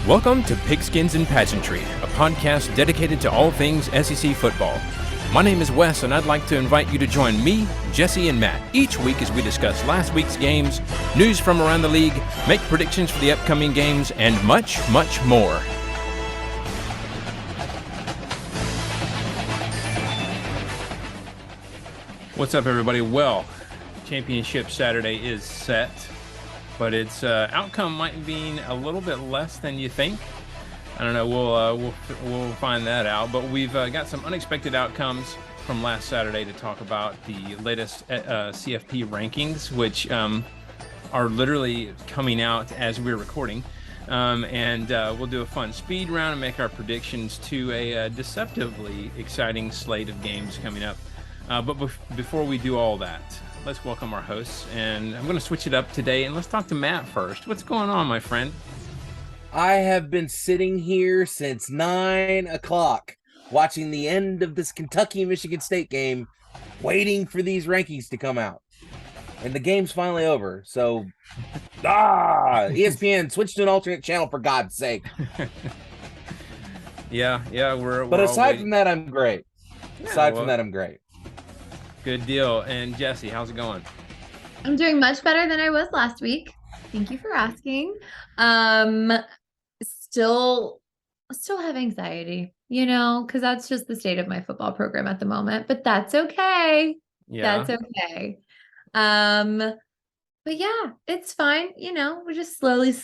Welcome to Pigskins and Pageantry, a podcast dedicated to all things SEC football. My name is Wes, and I'd like to invite you to join me, Jesse, and Matt each week as we discuss last week's games, news from around the league, make predictions for the upcoming games, and much, much more. What's up, everybody? Well, Championship Saturday is set, but its outcome might be a little bit less than you think. I don't know. We'll find that out. But we've got some unexpected outcomes from last Saturday to talk about the latest CFP rankings, which are literally coming out as we're recording. And we'll do a fun speed round and make our predictions to a deceptively exciting slate of games coming up. But before we do all that, let's welcome our hosts. And I'm going to switch it up today, and let's talk to Matt first. What's going on, my friend? I have been sitting here since 9 o'clock watching the end of this Kentucky-Michigan State game, waiting for these rankings to come out. And the game's finally over. So, ESPN, switch to an alternate channel for God's sake. Yeah, But aside from that, I'm great. I'm great. Good deal. And Jesse, how's it going? I'm doing much better than I was last week. Thank you for asking. Still have anxiety, because that's just the state of my football program at the moment, but that's okay. Yeah. That's okay. But yeah, it's fine. We're just slowly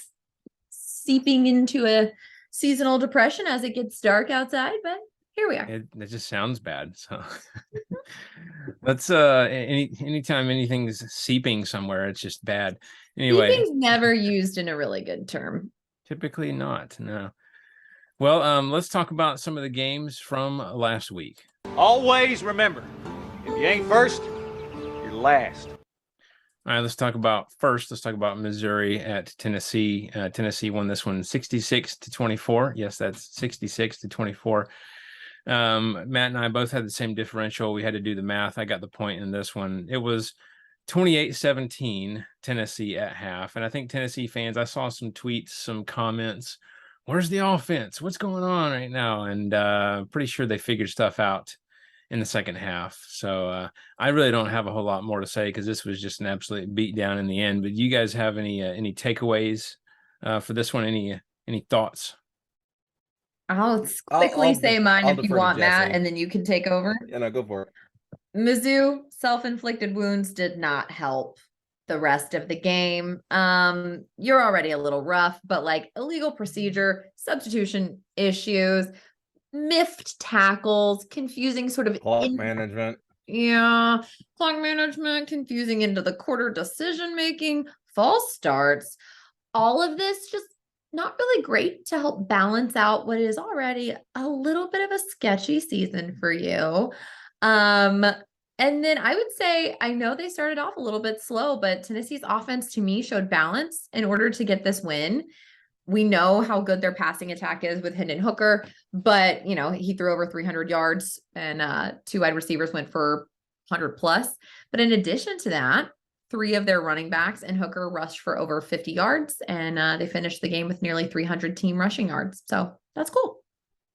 seeping into a seasonal depression as it gets dark outside, but here we are. It just sounds bad. So let's anytime anything's seeping somewhere, it's just bad. Anyway, seeping's never used in a really good term. Typically not, no. Well, let's talk about some of the games from last week. Always remember, if you ain't first, you're last. All right, let's talk about Missouri at Tennessee. Tennessee won this one 66-24. Yes, that's 66-24. Matt and I both had the same differential. We had to do the math. I got the point in this one. It was 28-17 Tennessee at half. And I think Tennessee fans, I saw some tweets, some comments. Where's the offense? What's going on right now? And pretty sure they figured stuff out in the second half. So I really don't have a whole lot more to say because this was just an absolute beatdown in the end. But you guys have any takeaways for this one? Any thoughts? I'll quickly say mine if you want, Matt, and then you can take over. Yeah, no, go for it. Mizzou, self-inflicted wounds did not help the rest of the game. You're already a little rough, but illegal procedure, substitution issues, miffed tackles, confusing sort of clock management. Yeah, clock management, confusing into the quarter decision-making, false starts. All of this just not really great to help balance out what is already a little bit of a sketchy season for you. And then I would say, I know they started off a little bit slow, but Tennessee's offense to me showed balance in order to get this win. We know how good their passing attack is with Hendon Hooker, but he threw over 300 yards and two wide receivers went for 100 plus. But in addition to that, 3 of their running backs and Hooker rushed for over 50 yards, and they finished the game with nearly 300 team rushing yards. So that's cool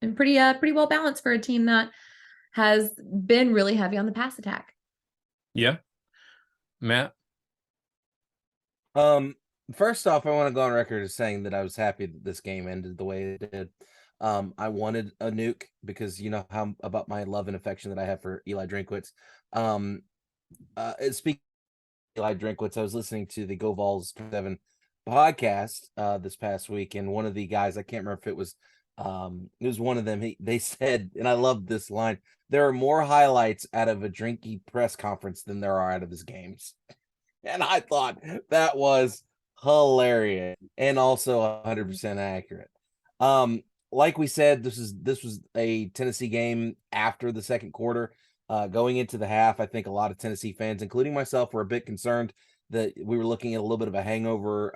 and pretty well balanced for a team that has been really heavy on the pass attack. Yeah. Matt? First off, I want to go on record as saying that I was happy that this game ended the way it did. I wanted a nuke because you know how about my love and affection that I have for Eli Drinkwitz. Speaking Eli Drinkwitz, I was listening to the Go Vols 7 podcast this past week, and one of the guys, I can't remember if it was one of them. They said, and I love this line: there are more highlights out of a Drinky press conference than there are out of his games. And I thought that was hilarious and also 100% accurate. Like we said, this was a Tennessee game after the second quarter. Going into the half, I think a lot of Tennessee fans, including myself, were a bit concerned that we were looking at a little bit of a hangover,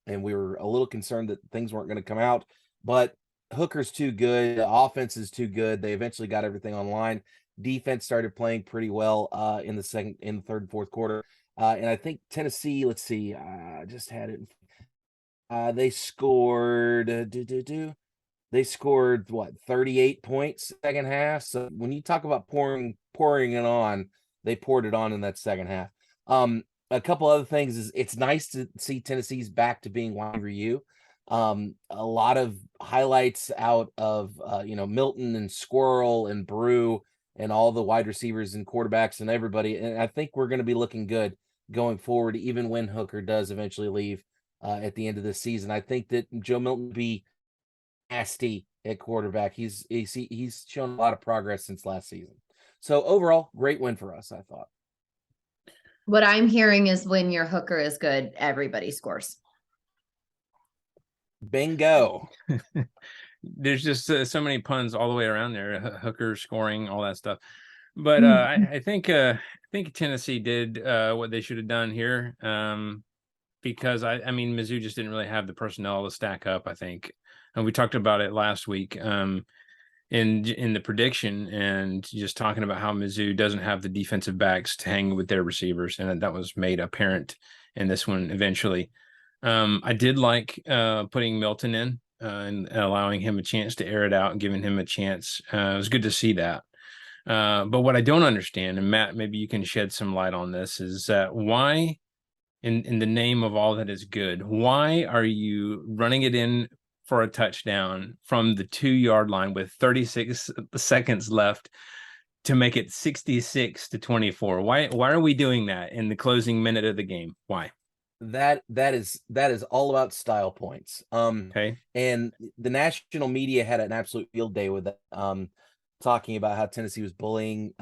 and we were a little concerned that things weren't going to come out. But Hooker's too good. The offense is too good. They eventually got everything online. Defense started playing pretty well in the third and fourth quarter. And I think Tennessee, let's see, I just had it. They scored they scored what 38 points second half. So when you talk about pouring it on, they poured it on in that second half. A couple other things is it's nice to see Tennessee's back to being wide review. A lot of highlights out of Milton and Squirrel and Brew and all the wide receivers and quarterbacks and everybody. And I think we're going to be looking good going forward, even when Hooker does eventually leave at the end of the season. I think that Joe Milton will be nasty at quarterback. He's shown a lot of progress since last season. So overall, great win for us, I thought. What I'm hearing is when your hooker is good, everybody scores. Bingo. There's just so many puns all the way around there. Hooker scoring, all that stuff. But I think Tennessee did what they should have done here. Because I mean, Mizzou just didn't really have the personnel to stack up, I think. And we talked about it last week in the prediction, and just talking about how Mizzou doesn't have the defensive backs to hang with their receivers, and that was made apparent in this one eventually. I did like putting Milton in and allowing him a chance to air it out and giving him a chance. It was good to see that. But what I don't understand, and Matt, maybe you can shed some light on this, is that why, in the name of all that is good, why are you running it in for a touchdown from the 2-yard line with 36 seconds left to make it 66-24? Why are we doing that in the closing minute of the game? Why? That is all about style points. Okay. And the national media had an absolute field day with that, talking about how Tennessee was bullying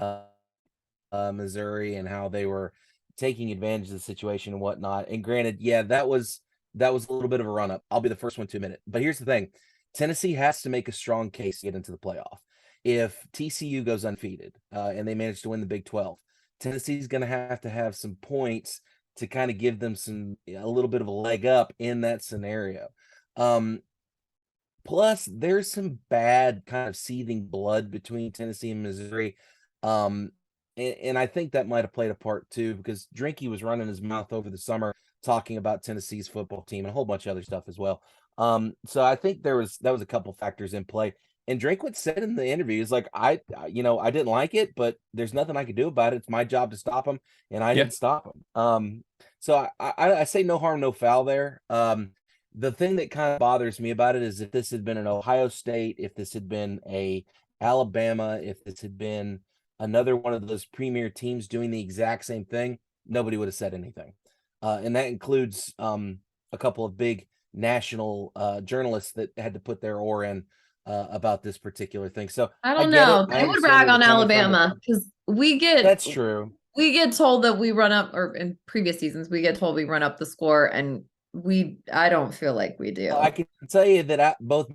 Missouri and how they were taking advantage of the situation and whatnot. And granted, yeah, that was a little bit of a run up. I'll be the first one to admit it. But here's the thing: Tennessee has to make a strong case to get into the playoff. If TCU goes undefeated and they manage to win the Big 12, Tennessee's going to have some points to kind of give them a little bit of a leg up in that scenario. Plus, there's some bad kind of seething blood between Tennessee and Missouri. And I think that might have played a part too, because Drinky was running his mouth over the summer talking about Tennessee's football team and a whole bunch of other stuff as well. So I think that was a couple factors in play. And Drinkwitz said in the interview, he's like, I didn't like it, but there's nothing I could do about it. It's my job to stop him, and I didn't stop him. So I say no harm, no foul there. The thing that kind of bothers me about it is if this had been an Ohio State, if this had been a Alabama, if this had been another one of those premier teams doing the exact same thing, nobody would have said anything. And that includes a couple of big national journalists that had to put their oar in about this particular thing. So I don't know. They would rag on Alabama because that's true. We get told that we run up, or in previous seasons, we get told we run up the score, and I don't feel like we do. I can tell you that both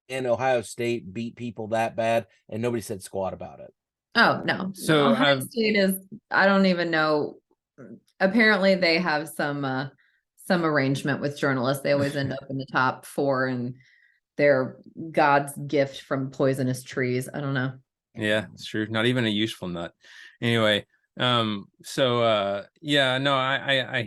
in Ohio State beat people that bad, and nobody said squat about it. Oh, no. So Ohio State is, I don't even know. Apparently they have some arrangement with journalists. They always end up in the top 4, and they're God's gift from poisonous trees. I don't know. Yeah, it's true. Not even a useful nut. Anyway, I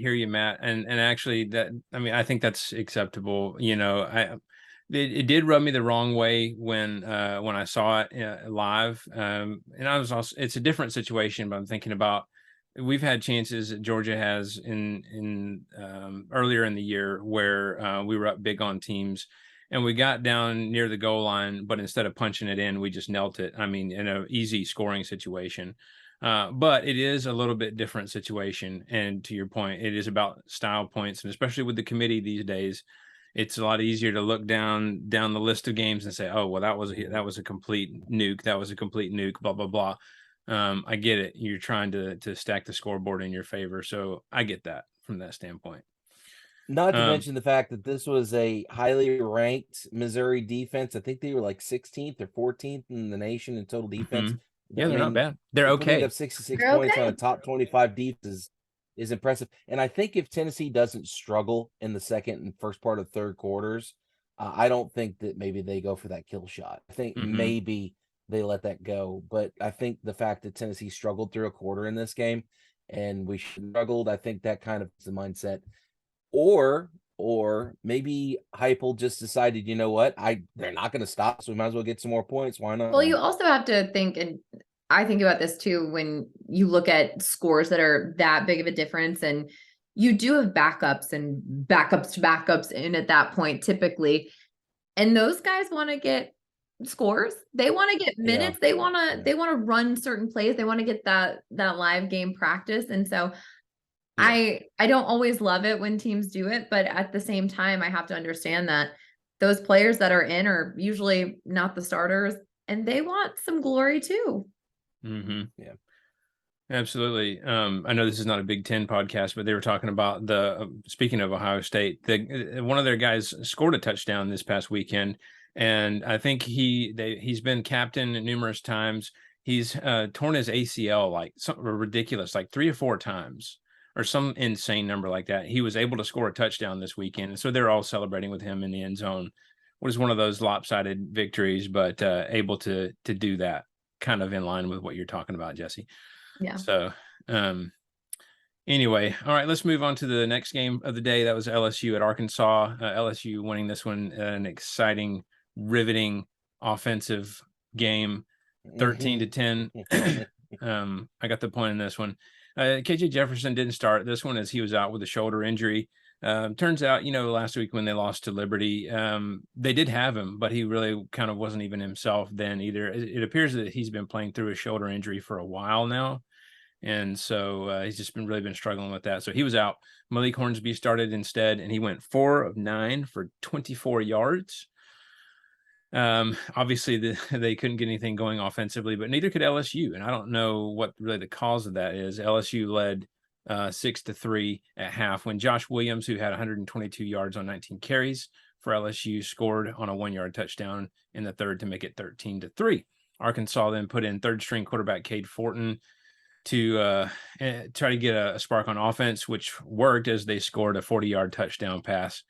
hear you, Matt. And actually I think that's acceptable. It did rub me the wrong way when I saw it live. And I was also, it's a different situation, but I'm thinking about, we've had chances that Georgia has in earlier in the year where we were up big on teams and we got down near the goal line, but instead of punching it in, we just knelt it. I mean, in an easy scoring situation. But it is a little bit different situation. And to your point, it is about style points, and especially with the committee these days, it's a lot easier to look down the list of games and say, oh, well, that was a complete nuke. That was a complete nuke, blah, blah, blah. I get it. You're trying to stack the scoreboard in your favor. So I get that from that standpoint. Not to mention the fact that this was a highly ranked Missouri defense. I think they were like 16th or 14th in the nation in total defense. Yeah, they're not bad. They're okay. Putting up 66 points on a top 25 defense is impressive. And I think if Tennessee doesn't struggle in the second and first part of third quarters, I don't think that maybe they go for that kill shot. I think maybe they let that go. But I think the fact that Tennessee struggled through a quarter in this game and we struggled, I think that kind of is the mindset. Or or maybe Heupel just decided, you know what, they're not going to stop, so we might as well get some more points. Why not? Well, you also have to think, and I think about this too, when you look at scores that are that big of a difference, and you do have backups and backups to backups in at that point typically, and those guys want to get scores. They want to get minutes. They want to run certain plays. They want to get that live game practice. And so I don't always love it when teams do it, but at the same time, I have to understand that those players that are in are usually not the starters, and they want some glory too. Mm-hmm. Yeah, absolutely. I know this is not a Big Ten podcast, but they were talking about speaking of Ohio State, one of their guys scored a touchdown this past weekend, and I think he's been captain numerous times. He's torn his ACL like something ridiculous, like 3 or 4 times, or some insane number like that. He was able to score a touchdown this weekend, and so they're all celebrating with him in the end zone. It was one of those lopsided victories, but able to do that, kind of in line with what you're talking about, Jesse. Yeah. So anyway, all right, let's move on to the next game of the day. That was LSU at Arkansas. LSU winning this one, an exciting, riveting offensive game, 13-10. I got the point in this one. KJ Jefferson didn't start this one as he was out with a shoulder injury. Turns out, last week when they lost to Liberty, they did have him, but he really kind of wasn't even himself then either. It appears that he's been playing through a shoulder injury for a while now. And so he's just really been struggling with that. So he was out. Malik Hornsby started instead, and he went 4 of 9 for 24 yards. Obviously they couldn't get anything going offensively, but neither could LSU. And I don't know what really the cause of that is. LSU led 6-3 at half when Josh Williams, who had 122 yards on 19 carries for LSU, scored on a 1-yard touchdown in the third to make it 13-3. Arkansas then put in third string quarterback Cade Fortin to try to get a spark on offense, which worked as they scored a 40-yard touchdown pass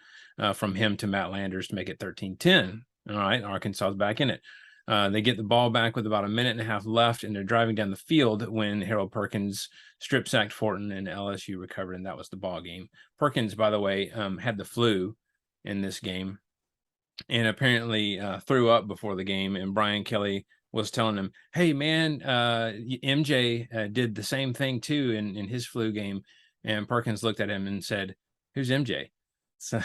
from him to Matt Landers to make it 13-10. All right, Arkansas is back in it. They get the ball back with about a minute and a half left, and they're driving down the field when Harold Perkins strip sacked Fortin, and LSU recovered, and that was the ball game. Perkins, by the way, had the flu in this game, and apparently threw up before the game. And Brian Kelly was telling him, "Hey, man, MJ did the same thing too in his flu game." And Perkins looked at him and said, "Who's MJ?" So.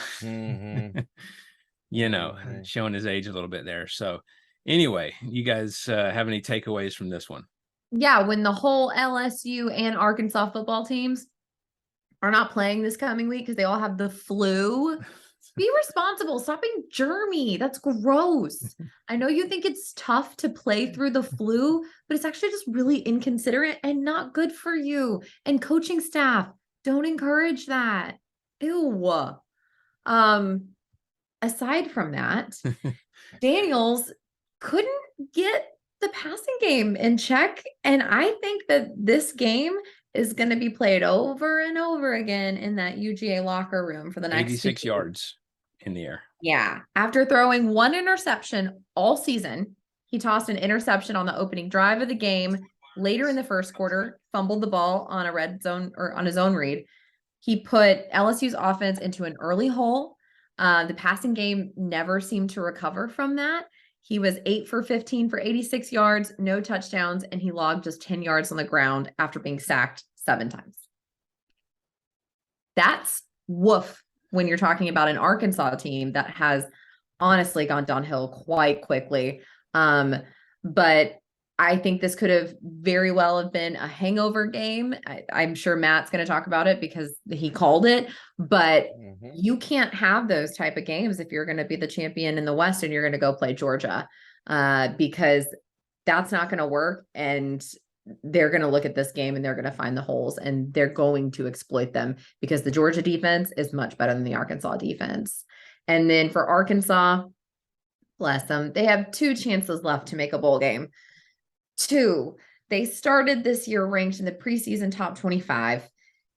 Showing his age a little bit there. So anyway, you guys have any takeaways from this one? Yeah, when the whole LSU and Arkansas football teams are not playing this coming week because they all have the flu, be responsible. Stop being germy. That's gross. I know you think it's tough to play through the flu, but it's actually just really inconsiderate and not good for you. And coaching staff, don't encourage that. Ew. Aside from that, Daniels couldn't get the passing game in check. And I think that this game is going to be played over and over again in that UGA locker room for the next 86 yards in the air. Yeah. After throwing 1 interception all season, he tossed an interception on the opening drive of the game. Later in the first quarter, fumbled the ball on a red zone or on his own read. He put LSU's offense into an early hole. The passing game never seemed to recover from that. He was 8 for 15 for 86 yards, no touchdowns, and he logged just 10 yards on the ground after being sacked 7 times. That's woof when you're talking about an Arkansas team that has honestly gone downhill quite quickly. But I think this could have very well have been a hangover game. I'm sure Matt's going to talk about it because he called it, but you can't have those type of games if you're going to be the champion in the West and you're going to go play Georgia, because that's not going to work. And they're going to look at this game and they're going to find the holes and they're going to exploit them because the Georgia defense is much better than the Arkansas defense. And then for Arkansas, bless them, they have 2 chances left to make a bowl game. 2, they started this year ranked in the preseason top 25.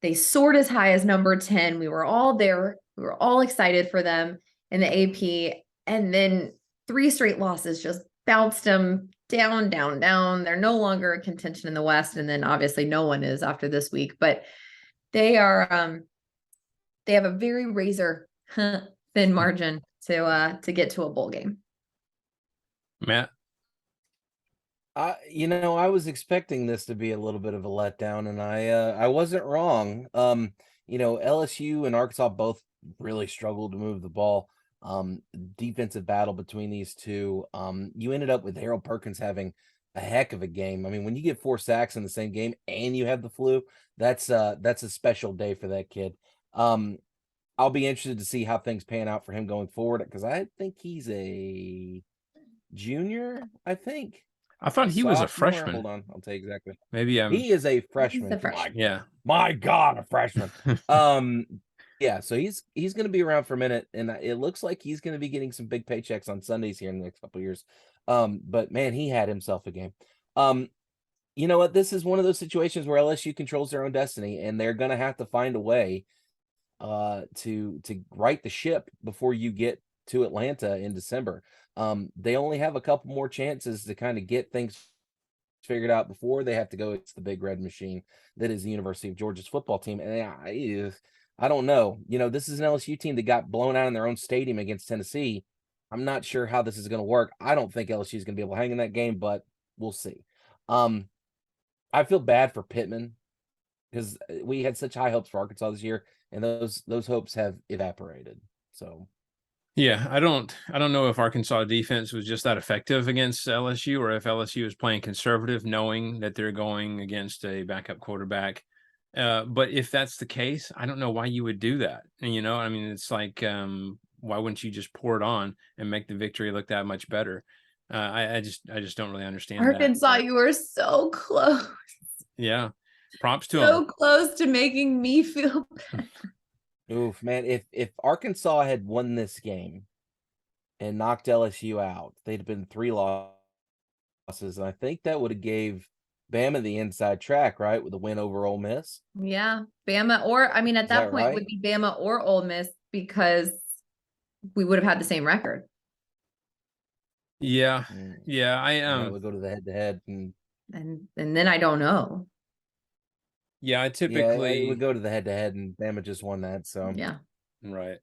They soared as high as number 10. We were all there. We were all excited for them in the AP. And then 3 straight losses just bounced them down, down, down. They're no longer a contention in the West. And then obviously no one is after this week, but they are, they have a very razor thin margin to get to a bowl game. Matt? I was expecting this to be a little bit of a letdown, and I wasn't wrong. LSU and Arkansas both really struggled to move the ball. Defensive battle between these two. You ended up with Harold Perkins having a heck of a game. I mean, when you get 4 sacks in the same game and you have the flu, that's a special day for that kid. I'll be interested to see how things pan out for him going forward, because I think he's a junior, I think. I thought he was a Sophomore. freshman. Hold on, I'll tell you exactly. Maybe He is a freshman. He's a freshman. Yeah. My God, a freshman. Yeah, so he's going to be around for a minute, and it looks like he's going to be getting some big paychecks on Sundays here in the next couple of years. But man, he had himself a game. You know what? This is one of those situations where LSU controls their own destiny, and they're going to have to find a way to right the ship before you get to Atlanta in December. They only have a couple more chances to kind of get things figured out before they have to go. It's the big red machine that is the University of Georgia's football team. And I don't know. This is an LSU team that got blown out in their own stadium against Tennessee. I'm not sure how this is going to work. I don't think LSU is going to be able to hang in that game, but we'll see. I feel bad for Pittman because we had such high hopes for Arkansas this year, and those hopes have evaporated. So. Yeah, I don't know if Arkansas defense was just that effective against LSU, or if LSU is playing conservative, knowing that they're going against a backup quarterback. But if that's the case, I don't know why you would do that. And, I mean, it's like, why wouldn't you just pour it on and make the victory look that much better? I just don't really understand Arkansas, that. you were so close. Yeah, props to them. So close to making me feel bad. Oof, man, if Arkansas had won this game and knocked LSU out, they'd have been 3 losses, and I think that would have gave Bama the inside track, right, with a win over Ole Miss. Yeah, Bama, or I mean, at that point, it would be Bama or Ole Miss, because we would have had the same record. Yeah, yeah, I would go to the head-to-head, and then I don't know. Yeah, I typically it would go to the head-to-head, and Bama just won that. So yeah, right.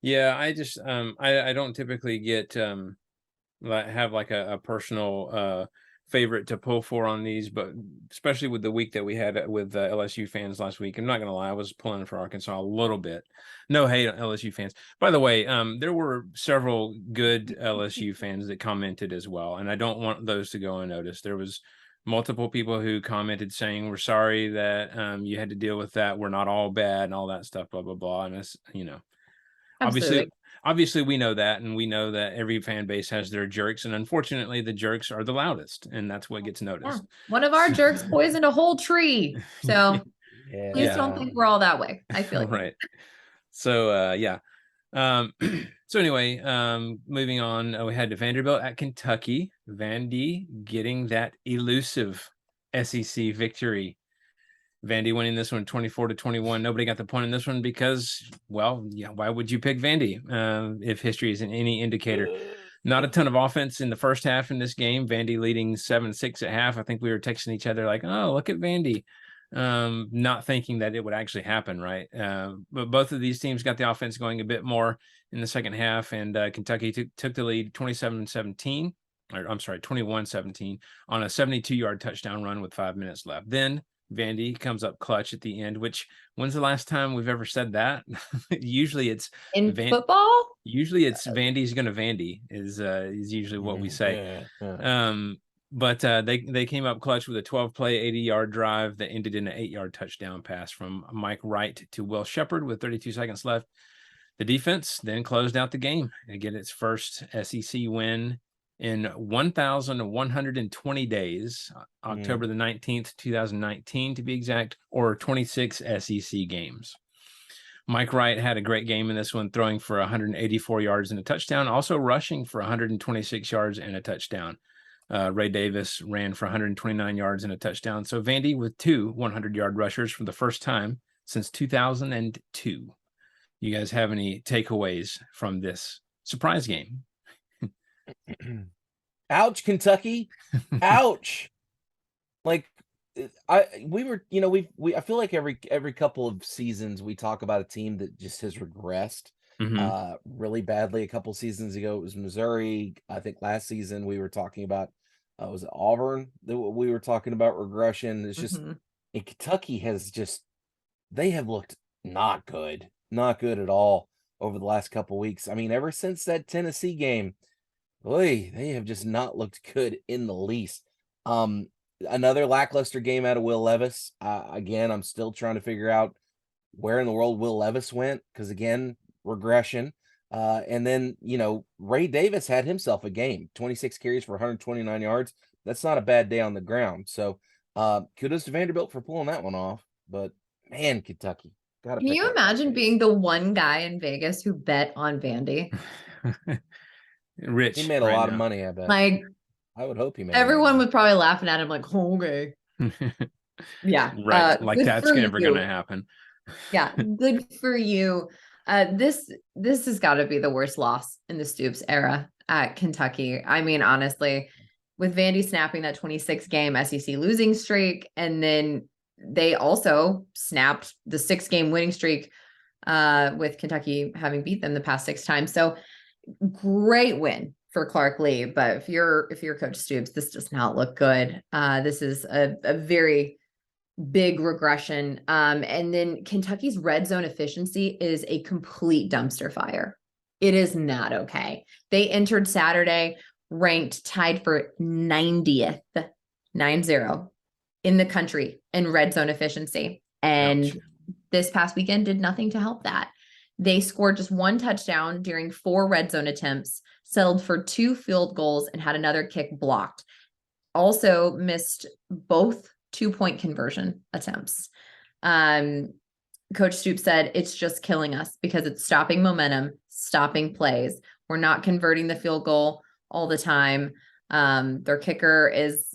Yeah, I just I don't typically get have like a personal favorite to pull for on these, but especially with the week that we had with LSU fans last week. I'm not gonna lie, I was pulling for Arkansas a little bit. No hate on LSU fans. By the way, there were several good LSU fans that commented as well, and I don't want those to go unnoticed. There was multiple people who commented saying, we're sorry that you had to deal with that. We're not all bad and all that stuff, blah, blah, blah. And it's, obviously we know that, and we know that every fan base has their jerks, and unfortunately the jerks are the loudest, and that's what gets noticed. Yeah. One of our jerks poisoned a whole tree. So please don't think we're all that way. I feel like. Right. So yeah. So anyway, moving on, we had to Vanderbilt at Kentucky. Vandy getting that elusive SEC victory. Vandy winning this one 24-21. Nobody got the point in this one because, well, yeah, why would you pick Vandy if history isn't any indicator? Not a ton of offense in the first half in this game. Vandy leading 7-6 at half. I think we were texting each other like, oh, look at Vandy. Not thinking that it would actually happen, right? But both of these teams got the offense going a bit more in the second half, and Kentucky took the lead 21-17 on a 72-yard touchdown run with 5 minutes left. Then Vandy comes up clutch at the end, which, when's the last time we've ever said that? Usually it's in football. Usually it's Vandy's gonna Vandy is usually what we say. But they came up clutch with a 12-play, 80-yard drive that ended in an 8-yard touchdown pass from Mike Wright to Will Shepard with 32 seconds left. The defense then closed out the game and get its first SEC win in 1,120 days, October the 19th, 2019 to be exact, or 26 SEC games. Mike Wright had a great game in this one, throwing for 184 yards and a touchdown, also rushing for 126 yards and a touchdown. Ray Davis ran for 129 yards and a touchdown. So Vandy with 2 100-yard rushers for the first time since 2002. You guys have any takeaways from this surprise game? Ouch, Kentucky. Ouch. Like, I feel like every couple of seasons we talk about a team that just has regressed really badly. A couple seasons ago it was Missouri. I think last season we were talking about was it Auburn that we were talking about regression. It's just and Kentucky has just they have looked not good at all over the last couple weeks. I mean, ever since that Tennessee game, boy, they have just not looked good in the least. Another lackluster game out of Will Levis. Again, I'm still trying to figure out where in the world Will Levis went because, again, regression. And then, Ray Davis had himself a game, 26 carries for 129 yards. That's not a bad day on the ground. So kudos to Vanderbilt for pulling that one off. But, man, Kentucky. Can you imagine being the one guy in Vegas who bet on Vandy? Rich. He made a lot of money, I bet. Like, I would hope he made everyone was probably laughing at him like, oh, okay. Yeah. Right. Like that's never going to happen. Yeah. Good for you. This has got to be the worst loss in the Stoops era at Kentucky. I mean, honestly, with Vandy snapping that 26-game SEC losing streak, and then they also snapped the 6-game winning streak with Kentucky having beat them the past 6 times. So great win for Clark Lee. But if you're Coach Stoops, this does not look good. This is a very big regression. And then Kentucky's red zone efficiency is a complete dumpster fire. It is not okay. They entered Saturday ranked tied for 90th, 9-0 in the country in red zone efficiency. And this past weekend did nothing to help that. They scored just 1 touchdown during 4 red zone attempts, settled for 2 field goals, and had another kick blocked. Also missed both 2-point conversion attempts. Coach Stoops said, it's just killing us because it's stopping momentum, stopping plays. We're not converting the field goal all the time. Their kicker is,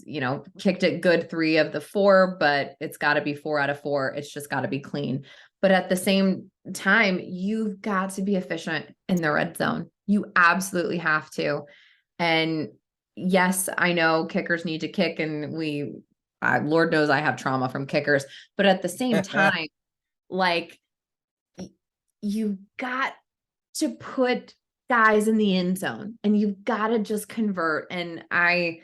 kicked it good 3 of the 4, but it's got to be 4 out of 4. It's just got to be clean. But at the same time, you've got to be efficient in the red zone. You absolutely have to. And yes, I know kickers need to kick, and Lord knows I have trauma from kickers, but at the same time, like, you've got to put guys in the end zone, and you've got to just convert. And I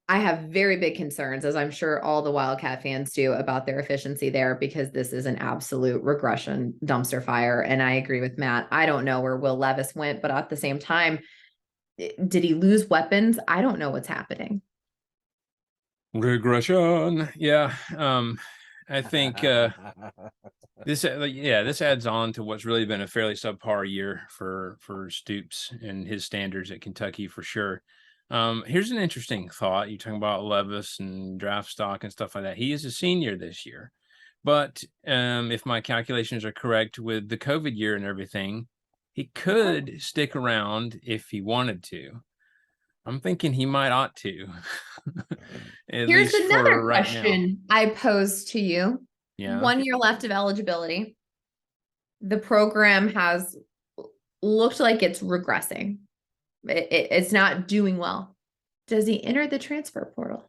have very big concerns, as I'm sure all the Wildcat fans do, about their efficiency there, because this is an absolute regression dumpster fire. And I agree with Matt. I don't know where Will Levis went, but at the same time, did he lose weapons? I don't know what's happening. Regression. Yeah. I think this adds on to what's really been a fairly subpar year for Stoops and his standards at Kentucky for sure. Here's an interesting thought. You're talking about Levis and draft stock and stuff like that. He is a senior this year, but if my calculations are correct with the COVID year and everything, he could stick around if he wanted to. I'm thinking he might ought to. Here's another question I pose to you. Yeah. 1 year left of eligibility. The program has looked like it's regressing. It's not doing well. Does he enter the transfer portal?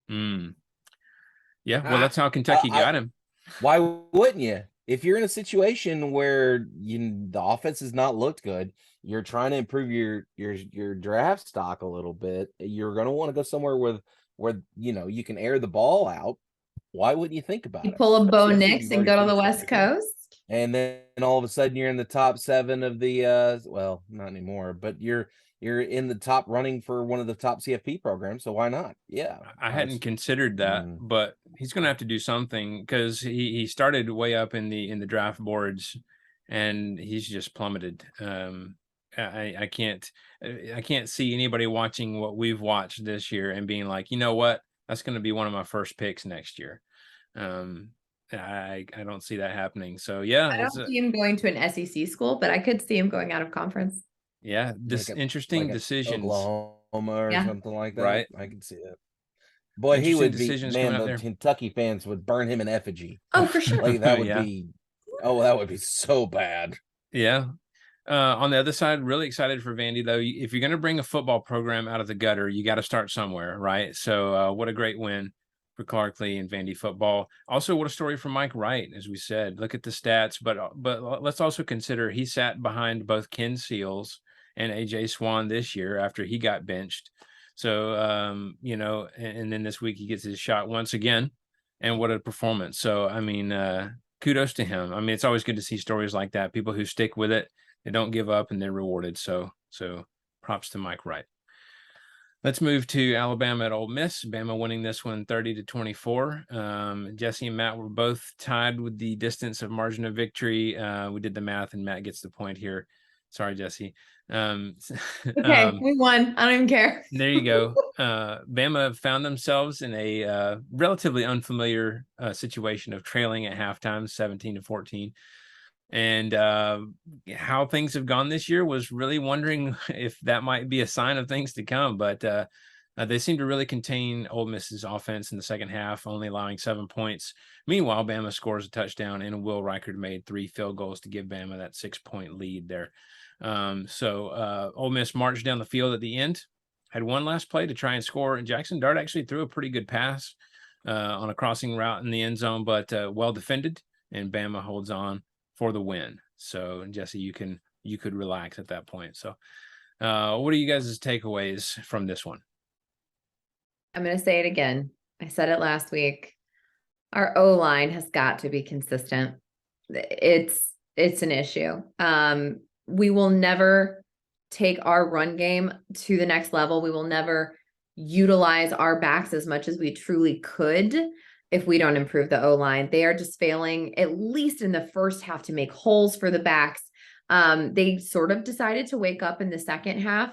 Yeah, well, that's how Kentucky got him. Why wouldn't you? If you're in a situation where the offense has not looked good, you're trying to improve your draft stock a little bit, you're going to want to go somewhere where you can air the ball out. Why wouldn't you think about it? Pull a Bo Nix and go to the West Coast? And then all of a sudden you're in the top 7 of the well, not anymore, but you're in the top running for one of the top CFP programs, so why not? Yeah. I hadn't considered that, but he's going to have to do something, because he started way up in the draft boards and he's just plummeted. I can't see anybody watching what we've watched this year and being like, you know what, that's going to be one of my first picks next year. I don't see that happening. So yeah, I don't see him going to an SEC school, but I could see him going out of conference. Yeah, this interesting decisions. Oklahoma or something like that. Right. I can see it. Boy, he would be, man, the Kentucky fans would burn him in effigy. Oh, for sure. Like that would be, that would be so bad. Yeah. On the other side, really excited for Vandy, though. If you're going to bring a football program out of the gutter, you got to start somewhere, right? So what a great win for Clark Lee and Vandy football. Also, what a story for Mike Wright, as we said. Look at the stats, but let's also consider he sat behind both Ken Seals and AJ Swan this year after he got benched. So, and then this week he gets his shot once again, and what a performance. So, I mean, kudos to him. I mean, it's always good to see stories like that. People who stick with it, they don't give up, and they're rewarded. So props to Mike Wright. Let's move to Alabama at Ole Miss. Bama winning this one 30-24. Jesse and Matt were both tied with the distance of margin of victory. We did the math, and Matt gets the point here. Sorry, Jesse. Okay, we won. I don't even care. There you go. Bama found themselves in a relatively unfamiliar situation of trailing at halftime, 17-14. And how things have gone this year, was really wondering if that might be a sign of things to come. But they seem to really contain Ole Miss's offense in the second half, only allowing 7 points. Meanwhile, Bama scores a touchdown, and Will Reichard made 3 field goals to give Bama that 6-point lead there. Ole Miss marched down the field at the end, had one last play to try and score, and Jackson Dart actually threw a pretty good pass on a crossing route in the end zone, but well defended, and Bama holds on for the win. So, Jesse, you could relax at that point. So, what are you guys' takeaways from this one? I'm going to say it again. I said it last week. Our O-line has got to be consistent. It's an issue. We will never take our run game to the next level. We will never utilize our backs as much as we truly could if we don't improve the O-line. They are just failing, at least in the first half, to make holes for the backs. They sort of decided to wake up in the second half,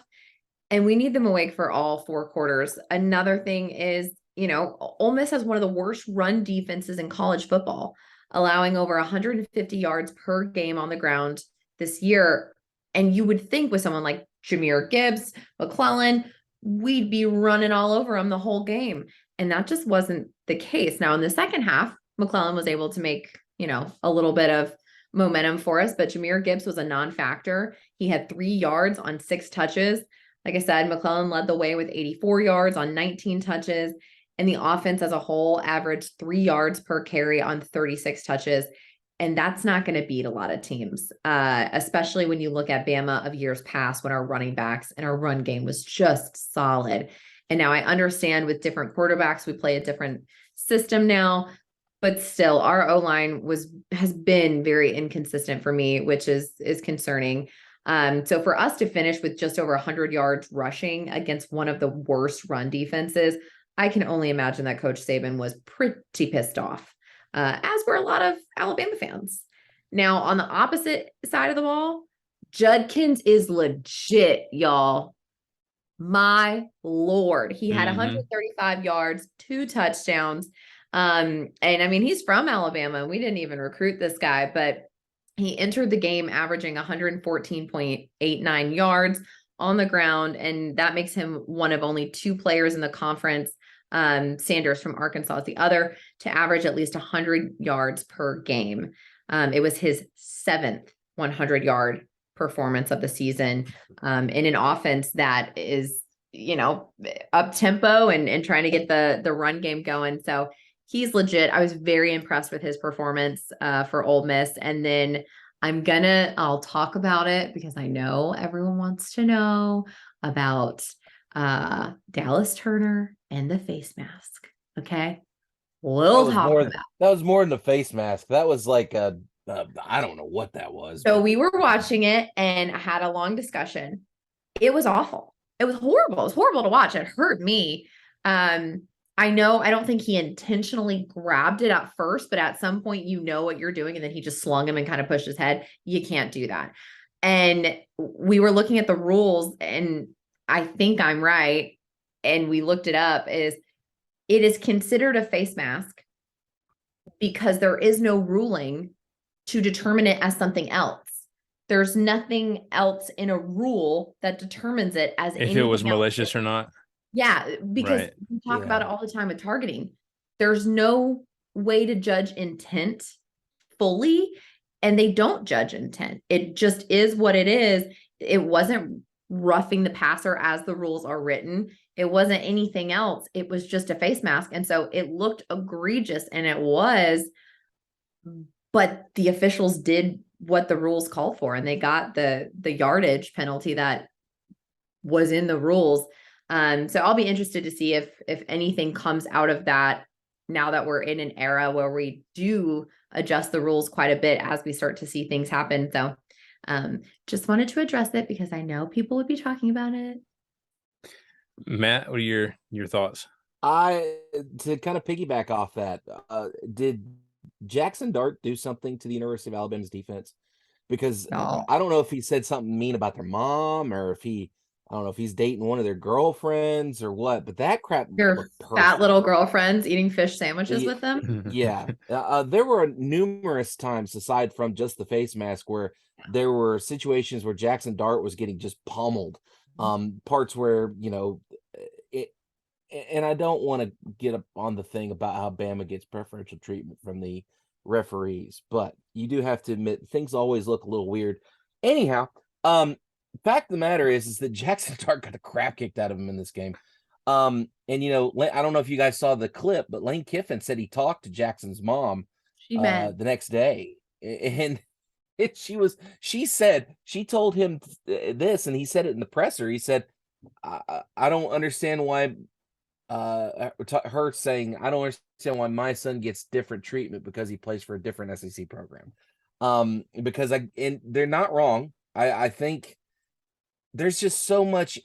and we need them awake for all 4 quarters. Another thing is, Ole Miss has one of the worst run defenses in college football, allowing over 150 yards per game on the ground this year. And you would think with someone like Jahmyr Gibbs, McClellan, we'd be running all over them the whole game. And that just wasn't the case. Now, in the second half, McClellan was able to make, a little bit of momentum for us, but Jahmyr Gibbs was a non-factor. He had 3 yards on 6 touches. Like I said, McClellan led the way with 84 yards on 19 touches. And the offense as a whole averaged 3 yards per carry on 36 touches. And that's not going to beat a lot of teams, especially when you look at Bama of years past, when our running backs and our run game was just solid. And now I understand with different quarterbacks, we play a different system now, but still our O-line has been very inconsistent for me, which is concerning. So for us to finish with just over 100 yards rushing against one of the worst run defenses, I can only imagine that Coach Saban was pretty pissed off. As were a lot of Alabama fans. Now, on the opposite side of the ball, Judkins is legit, y'all. My Lord. He had 135 yards, 2 touchdowns. And I mean, he's from Alabama. We didn't even recruit this guy, but he entered the game averaging 114.89 yards on the ground. And that makes him one of only 2 players in the conference, Sanders from Arkansas is the other, to average at least 100 yards per game. It was his 7th 100-yard performance of the season, in an offense that is, up tempo and trying to get the run game going. So he's legit. I was very impressed with his performance for Ole Miss. And then I'll talk about it because I know everyone wants to know about Dallas Turner and the face mask. Okay. That was more than the face mask. That was like I don't know what that was. So we were watching it and I had a long discussion. It was awful. It was horrible. It was horrible to watch. It hurt me. I don't think he intentionally grabbed it at first, but at some point, what you're doing. And then he just slung him and kind of pushed his head. You can't do that. And we were looking at the rules, and I think I'm right. And we looked it up. It is considered a face mask because there is no ruling to determine it as something else. There's nothing else in a rule that determines it as if it was malicious or not. Yeah, because we talk about it all the time with targeting. There's no way to judge intent fully, and they don't judge intent. It just is what it is. It wasn't roughing the passer as the rules are written. It wasn't anything else. It was just a face mask. And so it looked egregious, and it was, but the officials did what the rules call for, and they got the yardage penalty that was in the rules. So I'll be interested to see if anything comes out of that now that we're in an era where we do adjust the rules quite a bit as we start to see things happen. So just wanted to address it because I know people would be talking about it. Matt, what are your thoughts? To kind of piggyback off that, did Jackson Dart do something to the University of Alabama's defense? Because No. I don't know if he said something mean about their mom, or if I don't know if he's dating one of their girlfriends or what, but that crap Your looked fat personal. little girlfriends eating fish sandwiches Ye- with them. Yeah. There were numerous times, aside from just the face mask, where there were situations where Jackson Dart was getting just pummeled. Parts where, it, and I don't want to get up on the thing about how Bama gets preferential treatment from the referees, but you do have to admit things always look a little weird. Anyhow, fact of the matter is that Jackson Dart got the crap kicked out of him in this game. And I don't know if you guys saw the clip, but Lane Kiffin said he talked to Jackson's mom the next day, and she told him this, and he said it in the presser. He said, I don't understand why her saying, I don't understand why my son gets different treatment because he plays for a different SEC program. Because and they're not wrong. I think there's just so much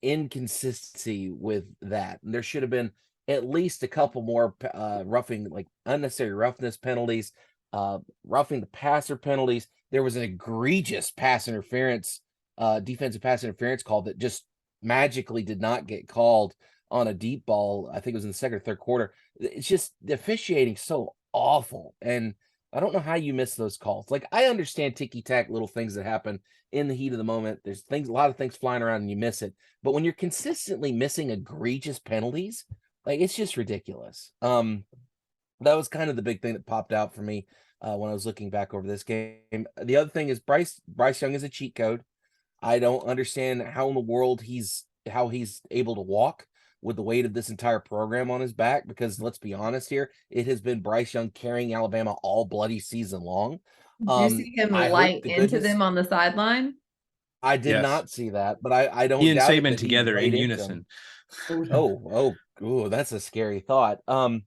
inconsistency with that. And there should have been at least a couple more roughing, like unnecessary roughness penalties, roughing the passer penalties. There was an egregious pass interference, defensive pass interference call that just magically did not get called on a deep ball. I think it was in the second or third quarter. It's just the officiating so awful. And I don't know how you miss those calls. Like, I understand ticky-tack little things that happen in the heat of the moment. There's a lot of things flying around and you miss it. But when you're consistently missing egregious penalties, like, it's just ridiculous. That was kind of the big thing that popped out for me when I was looking back over this game. The other thing is Bryce Young is a cheat code. I don't understand how in the world he's able to walk with the weight of this entire program on his back, because let's be honest here, it has been Bryce Young carrying Alabama all bloody season long. Did you see him light into them on the sideline? I did not see that, but I don't he and doubt Saban that together in unison. Oh, that's a scary thought. And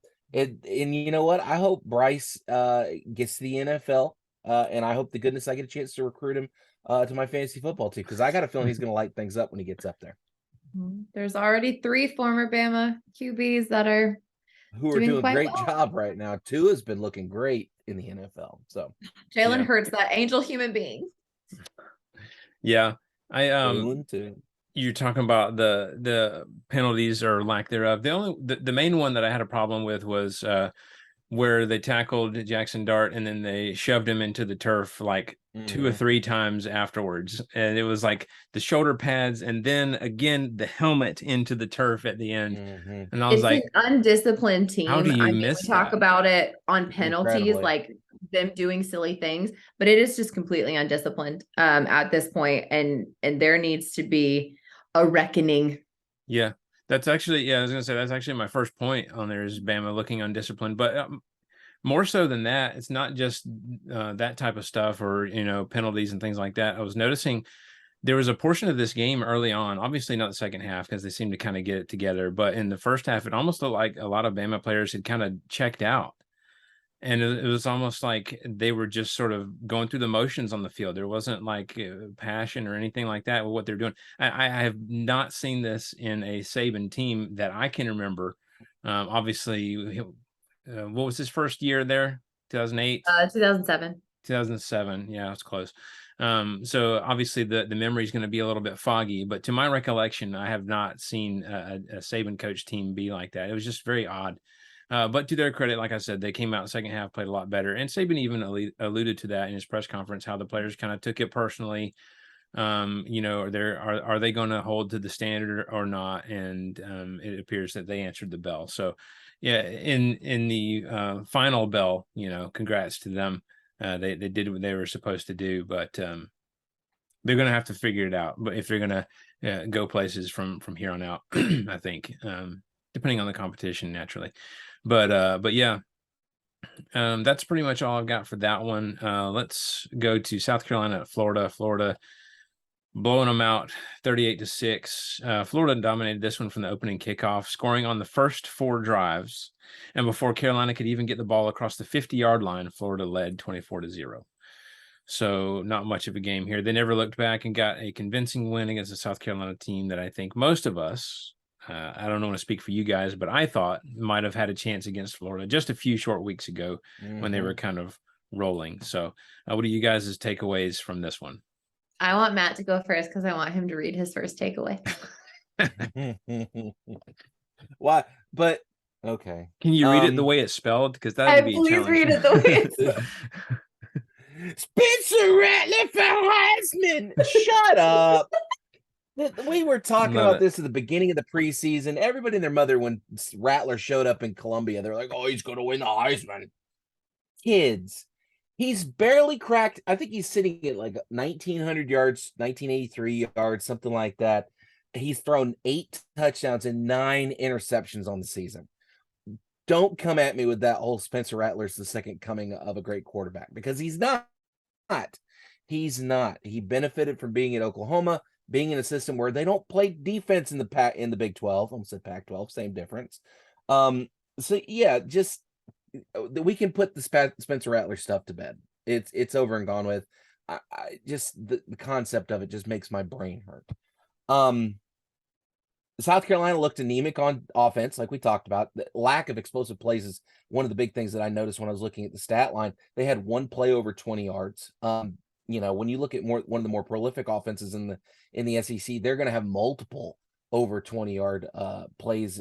you know what? I hope Bryce gets to the NFL, and I hope to goodness I get a chance to recruit him to my fantasy football team, because I got a feeling he's going to light things up when he gets up there. There's already 3 former Bama QBs that are doing a great job right now. Tua has been looking great in the NFL. So Jalen Hurts, that angel human being. Yeah, you're talking about the penalties or lack thereof. The main one that I had a problem with was where they tackled Jackson Dart and then they shoved him into the turf like 2 or 3 times afterwards. And it was like the shoulder pads and then again the helmet into the turf at the end. And I was like, an undisciplined team. How do you miss we talk about it on penalties, like them doing silly things, but it is just completely undisciplined at this point, and there needs to be a reckoning. Yeah. That's actually, I was going to say, that's actually my first point on there is Bama looking undisciplined. But more so than that, it's not just that type of stuff or, penalties and things like that. I was noticing there was a portion of this game early on, obviously not the second half because they seemed to kind of get it together. But in the first half, it almost looked like a lot of Bama players had kind of checked out. And it was almost like they were just sort of going through the motions on the field. There wasn't like passion or anything like that with what they're doing. I have not seen this in a Saban team that I can remember. Obviously, what was his first year there? 2008? 2007. 2007. Yeah, it's close. So obviously the memory is going to be a little bit foggy, but to my recollection, I have not seen a Saban coach team be like that. It was just very odd. But to their credit, like I said, they came out second half, played a lot better. And Saban even alluded to that in his press conference, how the players kind of took it personally. Are they going to hold to the standard or not? And it appears that they answered the bell. So yeah, in the final bell, congrats to them. They did what they were supposed to do. But they're going to have to figure it out. But if they're going to go places from here on out, I think, depending on the competition, naturally. But yeah, that's pretty much all I've got for that one. Let's go to South Carolina at Florida. Florida blowing them out 38-6. Florida dominated this one from the opening kickoff, scoring on the first 4 drives. And before Carolina could even get the ball across the 50-yard line, Florida led 24-0. So not much of a game here. They never looked back and got a convincing win against a South Carolina team that I think most of us, I don't want to speak for you guys, but I thought might have had a chance against Florida just a few short weeks ago when they were kind of rolling. So what are you guys' takeaways from this one? I want Matt to go first because I want him to read his first takeaway. Why? But okay. Can you read it the way it's spelled? Because that would be a challenge. Please read it the way it's spelled. Spencer Rattler for Heisman. Shut up. We were talking about this at the beginning of the preseason. Everybody and their mother, when Rattler showed up in Columbia, they're like, "Oh, he's going to win the Heisman." Kids, he's barely cracked. I think he's sitting at like 1,900 yards, 1,983 yards, something like that. He's thrown 8 touchdowns and 9 interceptions on the season. Don't come at me with that whole Spencer Rattler's the second coming of a great quarterback, because he's not. He's not. He benefited from being at Oklahoma, being in a system where they don't play defense in the Big 12. I almost said Pac-12, same difference. So yeah, just we can put the Spencer Rattler stuff to bed. It's over and gone with. I just the concept of it just makes my brain hurt. South Carolina looked anemic on offense, like we talked about. The lack of explosive plays is one of the big things that I noticed when I was looking at the stat line. They had 1 play over 20 yards. When you look at one of the more prolific offenses in the SEC, they're going to have multiple over 20-yard plays.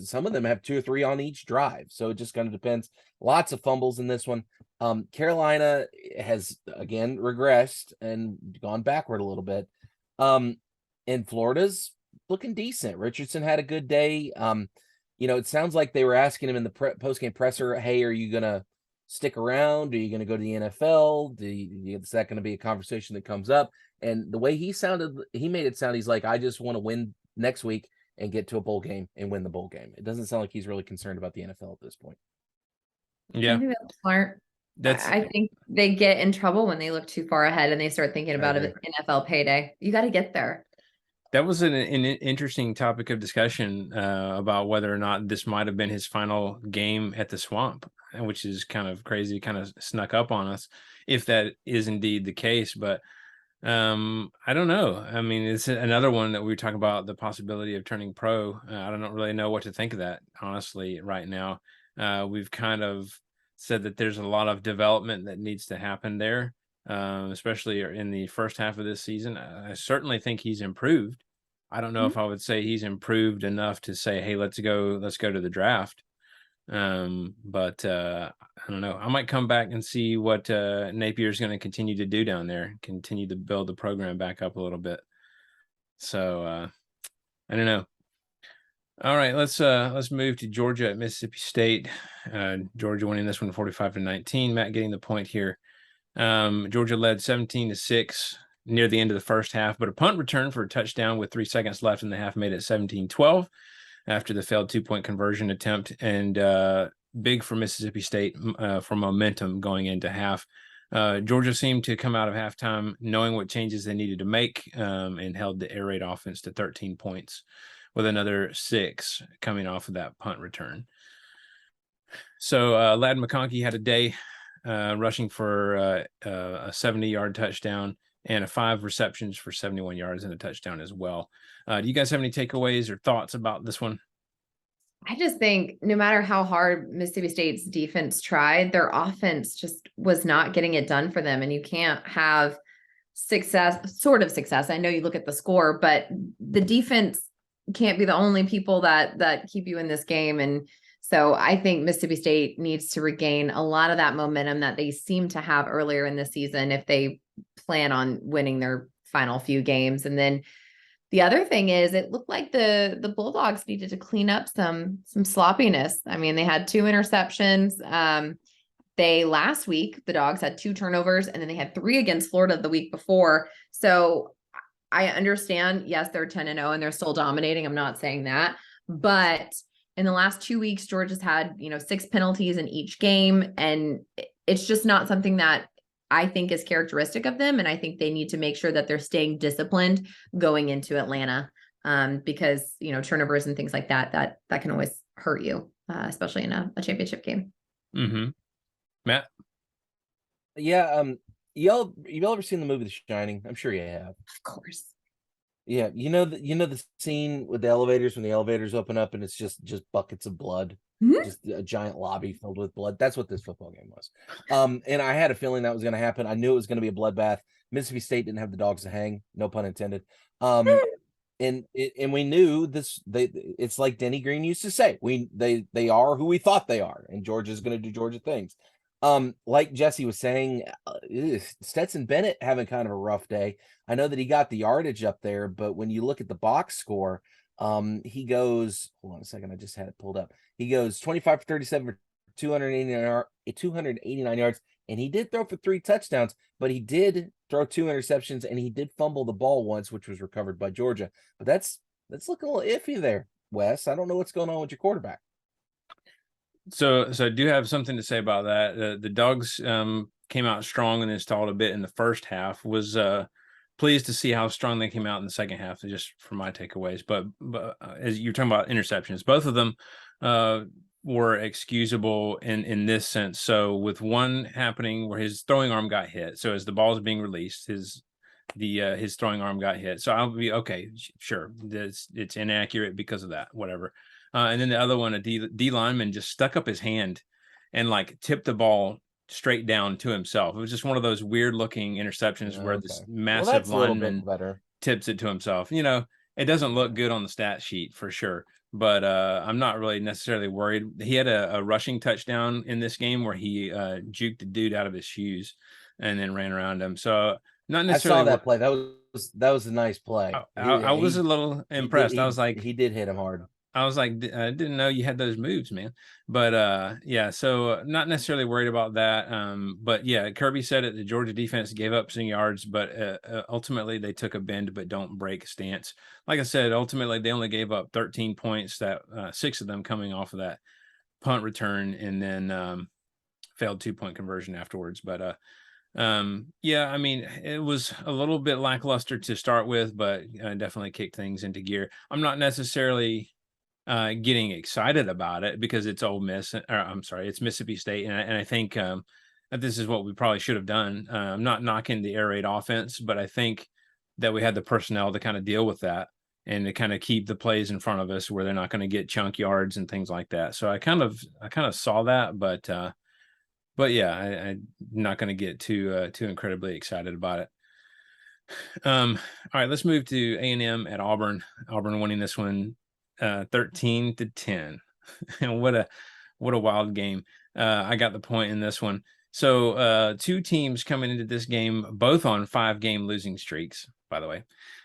Some of them have 2 or 3 on each drive. So it just kind of depends. Lots of fumbles in this one. Carolina has, again, regressed and gone backward a little bit. And Florida's looking decent. Richardson had a good day. It sounds like they were asking him in the post-game presser, "Hey, are you going to stick around? Are you going to go to the NFL? Is that going to be a conversation that comes up?" And the way he sounded, he made it sound, he's like, "I just want to win next week and get to a bowl game and win the bowl game." It doesn't sound like he's really concerned about the NFL at this point. Yeah. I think that's smart. I think they get in trouble when they look too far ahead and they start thinking about an NFL payday. You got to get there. That was an interesting topic of discussion about whether or not this might have been his final game at the Swamp, which is kind of crazy, kind of snuck up on us, if that is indeed the case. But I don't know. I mean, it's another one that we were talking about, the possibility of turning pro. I don't really know what to think of that, honestly, right now. We've kind of said that there's a lot of development that needs to happen there. Especially in the first half of this season. I certainly think he's improved. I don't know if I would say he's improved enough to say, "Hey, let's go to the draft." But I don't know. I might come back and see what Napier's going to continue to do down there, continue to build the program back up a little bit. So I don't know. All right, let's move to Georgia at Mississippi State. Georgia winning this one 45-19. Matt getting the point here. Georgia led 17-6 near the end of the first half, but a punt return for a touchdown with 3 seconds left in the half made it 17-12 after the failed 2-point conversion attempt, and big for Mississippi State for momentum going into half. Georgia seemed to come out of halftime knowing what changes they needed to make, and held the air raid offense to 13 points with another 6 coming off of that punt return. So Ladd McConkey had a day, rushing for a 70-yard touchdown and 5 receptions for 71 yards and a touchdown as well. Do you guys have any takeaways or thoughts about this one? I just think no matter how hard Mississippi State's defense tried, their offense just was not getting it done for them. And you can't have sort of success. I know you look at the score, but the defense can't be the only people that keep you in this game. And so I think Mississippi State needs to regain a lot of that momentum that they seem to have earlier in the season if they plan on winning their final few games. And then the other thing is it looked like the Bulldogs needed to clean up some sloppiness. I mean, they had 2 interceptions. Last week, the Dogs had 2 turnovers, and then they had 3 against Florida the week before. So I understand, yes, they're 10-0 and they're still dominating. I'm not saying that, but in the last 2 weeks, Georgia's had, 6 penalties in each game. And it's just not something that I think is characteristic of them. And I think they need to make sure that they're staying disciplined going into Atlanta. Because, turnovers and things like that can always hurt you, especially in a championship game. Mm-hmm. Matt? Yeah. Y'all ever seen the movie The Shining? I'm sure you have. Of course. Yeah, the scene with the elevators when the elevators open up and it's just buckets of blood, just a giant lobby filled with blood. That's what this football game was. And I had a feeling that was going to happen. I knew it was going to be a bloodbath. Mississippi State didn't have the dogs to hang, no pun intended. And we knew this. It's like Denny Green used to say, they are who we thought they are, and Georgia's going to do Georgia things. Like Jesse was saying, Stetson Bennett having kind of a rough day. I know that he got the yardage up there, but when you look at the box score, he goes, hold on a second, I just had it pulled up. He goes 25 for 37 for 289 yards, and he did throw for 3 touchdowns, but he did throw 2 interceptions, and he did fumble the ball once, which was recovered by Georgia. But that's looking a little iffy there, Wes. I don't know what's going on with your quarterback. So I do have something to say about that. The dogs came out strong and installed a bit in the first half. Was pleased to see how strong they came out in the second half, just from my takeaways. But as you're talking about interceptions, both of them were excusable in this sense. So with one happening where his throwing arm got hit, so as the ball is being released, his throwing arm got hit. So I'll be okay, sure, it's inaccurate because of that, whatever. And then the other one, a D lineman just stuck up his hand and like tipped the ball straight down to himself. It was just one of those weird looking interceptions where this massive lineman tips it to himself. It doesn't look good on the stat sheet for sure, but I'm not really necessarily worried. He had a rushing touchdown in this game where he juked the dude out of his shoes and then ran around him. So not necessarily. I saw that play. That was a nice play. I was a little impressed. I was like, he did hit him hard. I was like, I didn't know you had those moves, man. But yeah, so not necessarily worried about that. But yeah, Kirby said it. The Georgia defense gave up some yards, but ultimately they took a bend but don't break stance. Like I said, ultimately they only gave up 13 points. That 6 of them coming off of that punt return, and then failed 2-point conversion afterwards. But yeah, I mean, it was a little bit lackluster to start with, but definitely kicked things into gear. I'm not necessarily getting excited about it because it's Ole Miss, or I'm sorry, it's Mississippi State, and I think that this is what we probably should have done. I'm not knocking the air raid offense, but I think that we had the personnel to kind of deal with that and to kind of keep the plays in front of us where they're not going to get chunk yards and things like that. So I kind of saw that, but yeah, I'm not going to get too incredibly excited about it. All right, let's move to A&M at Auburn. Auburn winning this one 13-10. And what a wild game. I got the point in this one. So 2 teams coming into this game, both on 5-game losing streaks, by the way.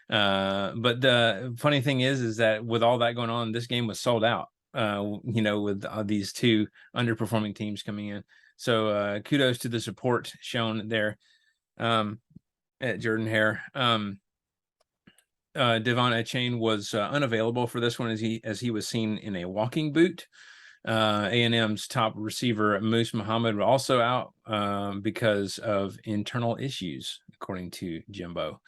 But the funny thing is that with all that going on, this game was sold out, with these 2 underperforming teams coming in. So kudos to the support shown there at Jordan-Hare. Devon Etienne was unavailable for this one as he was seen in a walking boot. A&M's top receiver Moose Muhammad were also out because of internal issues, according to Jimbo.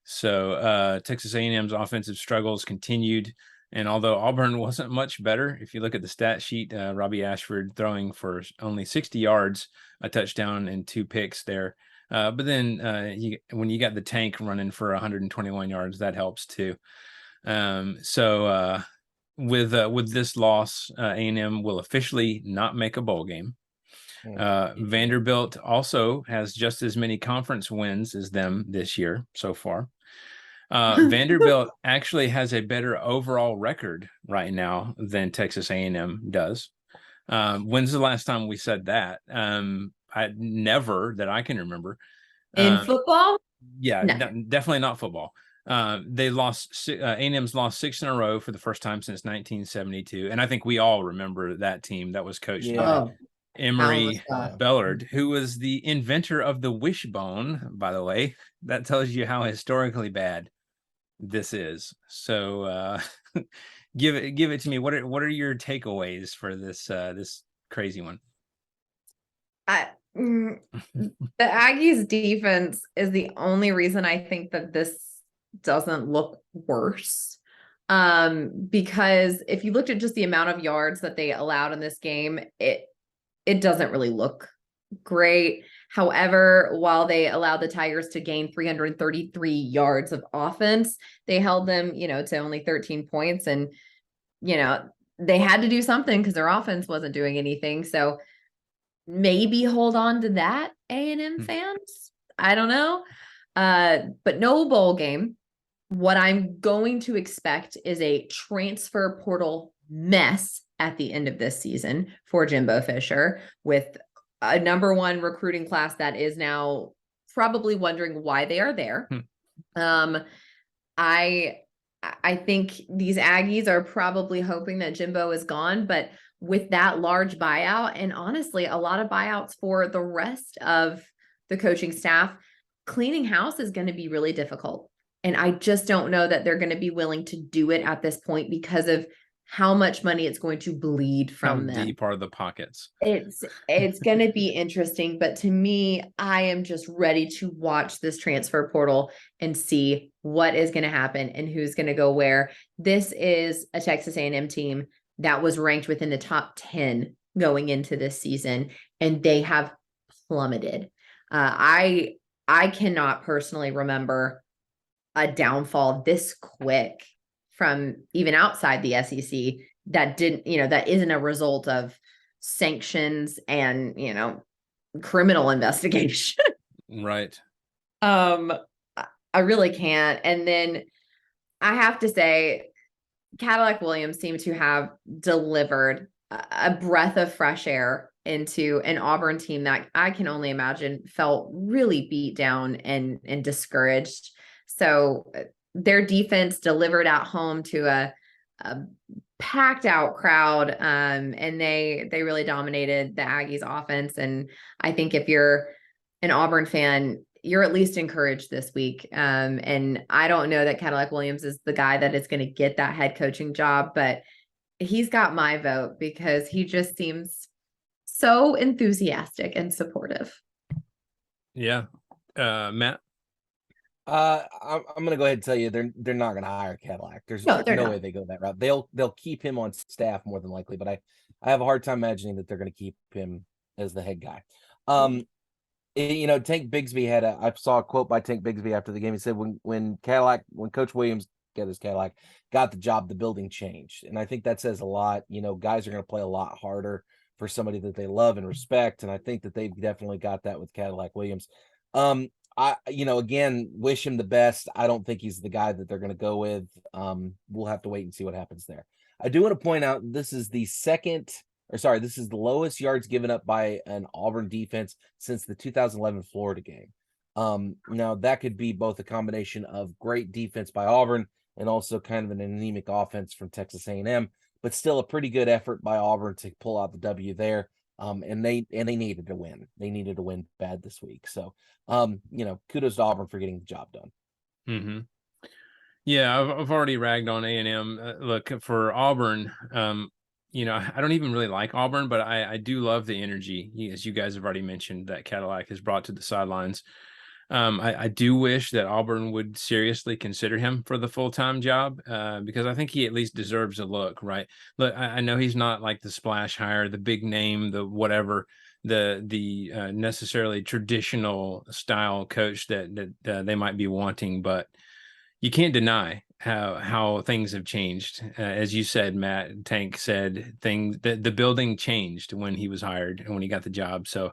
So Texas A&M's offensive struggles continued, and although Auburn wasn't much better, if you look at the stat sheet, Robbie Ashford throwing for only 60 yards, a touchdown and 2 picks there. But then when you got the tank running for 121 yards, that helps too. So with this loss, A&M will officially not make a bowl game. Vanderbilt also has just as many conference wins as them this year so far. Vanderbilt actually has a better overall record right now than Texas A&M does. When's the last time we said that? Never that I can remember. In football? Yeah, no. Definitely not football. They lost. A&M's lost 6 in a row for the first time since 1972, and I think we all remember that team that was coached by Emery stuff. Bellard, who was the inventor of the wishbone, by the way. That tells you how historically bad this is. So give it to me. What are your takeaways for this this crazy one? The Aggies defense is the only reason I think that this doesn't look worse. Because if you looked at just the amount of yards that they allowed in this game, it doesn't really look great. However, while they allowed the Tigers to gain 333 yards of offense, they held them, to only 13 points. And, they had to do something because their offense wasn't doing anything. So maybe hold on to that, A&M fans. I don't know. But no bowl game. What I'm going to expect is a transfer portal mess at the end of this season for Jimbo Fisher, with a #1 recruiting class that is now probably wondering why they are there. I think these Aggies are probably hoping that Jimbo is gone, but with that large buyout, and honestly, a lot of buyouts for the rest of the coaching staff, cleaning house is going to be really difficult. And I just don't know that they're going to be willing to do it at this point because of how much money it's going to bleed from them. How deep are the pockets? It's going to be interesting, but to me, I am just ready to watch this transfer portal and see what is going to happen and who's going to go where. This is a Texas A&M team that was ranked within the top 10 going into this season, and they have plummeted. I cannot personally remember a downfall this quick from even outside the SEC that that isn't a result of sanctions and, criminal investigation. Right. I really can't. And then I have to say, Cadillac Williams seemed to have delivered a breath of fresh air into an Auburn team that I can only imagine felt really beat down and discouraged. So their defense delivered at home to a packed out crowd. And they really dominated the Aggies offense. And I think if you're an Auburn fan, you're at least encouraged this week. And I don't know that Cadillac Williams is the guy that is going to get that head coaching job, but he's got my vote because he just seems so enthusiastic and supportive. Yeah. Matt? I'm gonna go ahead and tell you they're not gonna hire Cadillac. There's no way they go that route. They'll keep him on staff more than likely, but I have a hard time imagining that they're gonna keep him as the head guy. Tank Bigsby I saw a quote by Tank Bigsby after the game. He said when Coach Williams Cadillac got the job, the building changed. And I think that says a lot. Guys are going to play a lot harder for somebody that they love and respect. And I think that they've definitely got that with Cadillac Williams. Again, wish him the best. I don't think he's the guy that they're going to go with. We'll have to wait and see what happens there. I do want to point out this is the lowest yards given up by an Auburn defense since the 2011 Florida game. Now that could be both a combination of great defense by Auburn and also kind of an anemic offense from Texas A&M, but still a pretty good effort by Auburn to pull out the W there. And they needed to win. They needed to win bad this week. So, kudos to Auburn for getting the job done. Mm-hmm. Yeah, I've already ragged on A&M. Look, for Auburn, I don't even really like Auburn, but I do love the energy, as you guys have already mentioned, that Cadillac has brought to the sidelines. I do wish that Auburn would seriously consider him for the full-time job, because I think he at least deserves a look, right? Look, I know he's not like the splash hire, the big name, the whatever, the necessarily traditional style coach that they might be wanting, but you can't deny how things have changed. As you said, Matt, Tank said the building changed when he was hired and when he got the job. So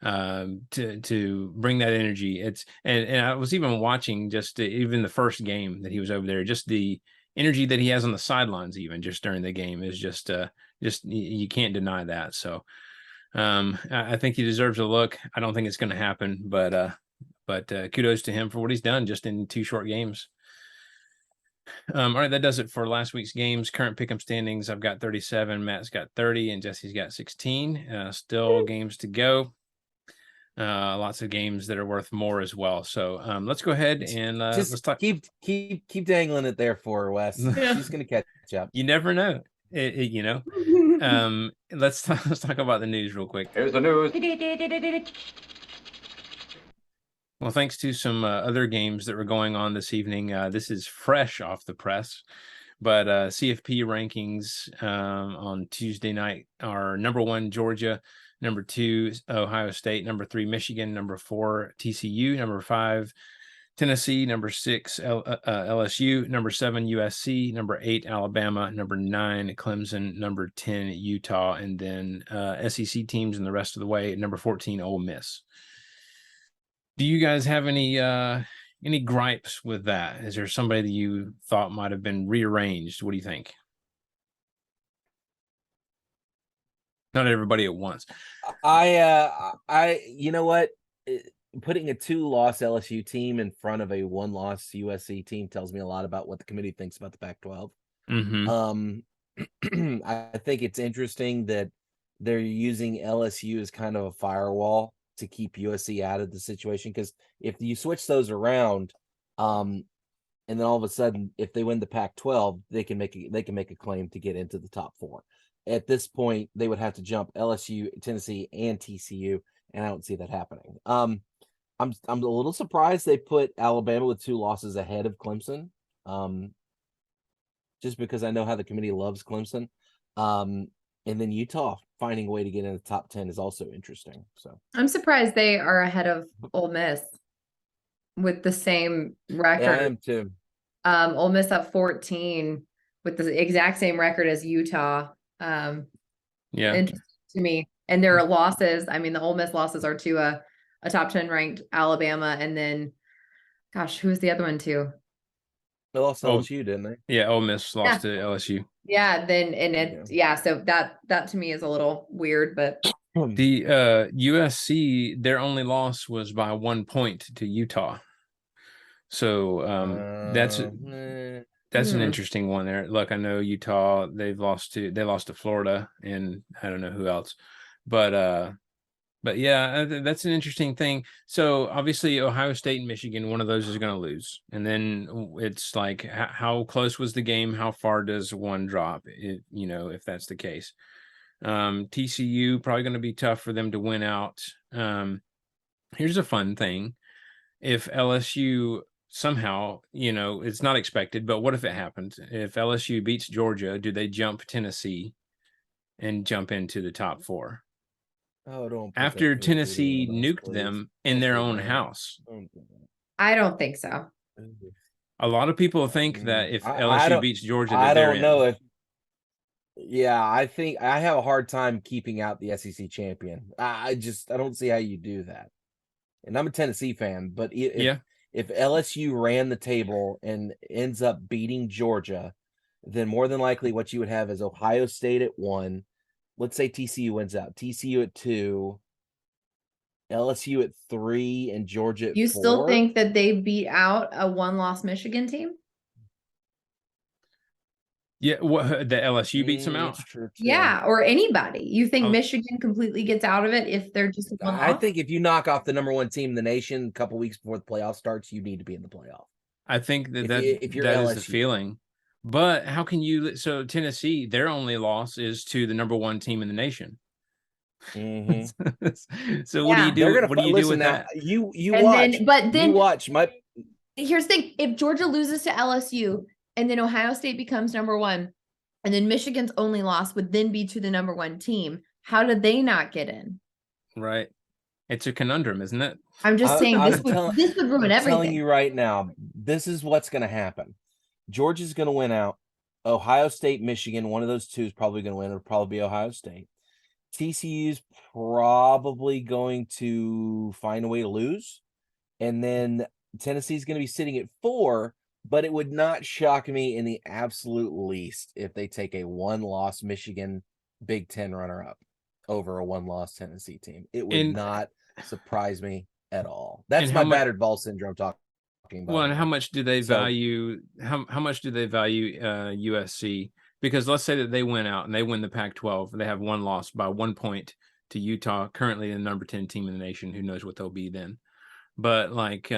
to bring that energy, and I was even watching even the first game that he was over there, just the energy that he has on the sidelines, even just during the game, is just you can't deny that. So I think he deserves a look. I don't think it's going to happen, but kudos to him for what he's done just in 2 short games. All right, that does it for last week's games. Current pick'em standings, I've got 37, Matt's got 30, and Jesse's got 16. Still games to go. Lots of games that are worth more as well. So let's go ahead and Just let's talk. keep dangling it there for her, Wes. Yeah. She's gonna catch up. You never know. You know. Let's talk about the news real quick. Here's the news. Well, thanks to some other games that were going on this evening. This is fresh off the press, but CFP rankings on Tuesday night are number 1 Georgia, number 2 Ohio State, number 3 Michigan, number 4 TCU, number 5 Tennessee, number 6 LSU, number 7 USC, number 8 Alabama, number 9 Clemson, number 10 Utah, and then SEC teams and the rest of the way. Number 14 Ole Miss. Do you guys have any gripes with that? Is there somebody that you thought might have been rearranged? What do you think? Not everybody at once. You know what? Putting a 2-loss LSU team in front of a 1-loss USC team tells me a lot about what the committee thinks about the Pac-12. Mm-hmm. I think it's interesting that they're using LSU as kind of a firewall to keep USC out of the situation, because if you switch those around, and then all of a sudden, if they win the Pac-12, they can make a claim to get into the top 4. At this point, they would have to jump LSU, Tennessee, and TCU, and I don't see that happening. I'm a little surprised they put Alabama with 2 losses ahead of Clemson, just because I know how the committee loves Clemson. And then Utah finding a way to get in the top 10 is also interesting. So I'm surprised they are ahead of Ole Miss with the same record. yeah, I am too. Ole Miss at 14 with the exact same record as Utah. Yeah, Interesting to me. And there are losses. I mean, the Ole Miss losses are to a top 10 ranked Alabama, and then, gosh, who's the other one too? They lost to LSU, didn't they? Yeah, Ole Miss lost to LSU. Yeah, then and it so that to me is a little weird, but the USC, their only loss was by 1 point to Utah. So that's an interesting one there. Look, I know Utah, they lost to Florida, and I don't know who else, but yeah, that's an interesting thing. So obviously Ohio State and Michigan, one of those is going to lose. And then it's like, how close was the game? How far does one drop? If that's the case. TCU, probably going to be tough for them to win out. Here's a fun thing. If LSU somehow, it's not expected, but what if it happens? If LSU beats Georgia, do they jump Tennessee and jump into the top 4? Oh, don't. After Tennessee nuked them in their own house. I don't think so. A lot of people think that if LSU beats Georgia, I don't know if. Yeah, I think I have a hard time keeping out the SEC champion. I don't see how you do that. And I'm a Tennessee fan, but if LSU ran the table and ends up beating Georgia, then more than likely what you would have is Ohio State at 1. Let's say TCU wins out. TCU at 2, LSU at 3, and Georgia at 4. You still think that they beat out a 1-loss Michigan team? Yeah, the LSU beats them out. Yeah, or anybody. You think Michigan completely gets out of it if they're just one I loss? think if you knock off the number 1 team in the nation a couple weeks before the playoff starts, you need to be in the playoff. I think that is the feeling. But how can you? So Tennessee, their only loss is to the number 1 team in the nation. Mm-hmm. So what do you do? What do you do with that? You watch. You watch. Here's the thing: if Georgia loses to LSU, and then Ohio State becomes number 1, and then Michigan's only loss would then be to the number 1 team, how did they not get in? Right. It's a conundrum, isn't it? I'm just saying this would ruin everything. I'm telling you right now, this is what's going to happen. Georgia's going to win out. Ohio State, Michigan, one of those two is probably going to win. It'll probably be Ohio State. TCU's probably going to find a way to lose. And then Tennessee's going to be sitting at 4, but it would not shock me in the absolute least if they take a 1-loss Michigan Big Ten runner-up over a 1-loss Tennessee team. It would not surprise me at all. That's my battered ball syndrome talking about. Well, and how much do they So- value how much do they value USC? Because let's say that they win out and they win the Pac-12, they have one loss by 1 point to Utah, currently the number 10 team in the nation. Who knows what they'll be then? But like,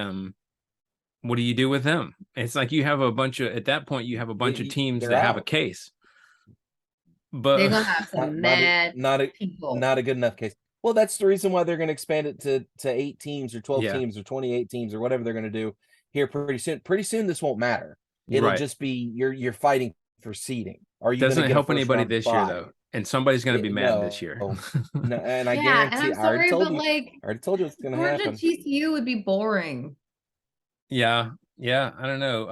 what do you do with them? It's like you have a bunch of at that point you have a bunch of teams they're that have a out. case. They're But gonna have some mad people. Not a good enough case. Well, that's the reason why they're going to expand it to 8 teams or 12 Yeah. teams or 28 teams or whatever they're going to do here pretty soon. Pretty soon, this won't matter. It'll Right. just be you're fighting for seeding. Are you doesn't gonna it get a help first anybody round this year bye? though? And somebody's going to be mad this year. No, and I Yeah, and guarantee. I'm I already sorry, told but you. like I already told you what's going to Georgia happen. TCU would be boring. Yeah, I don't know.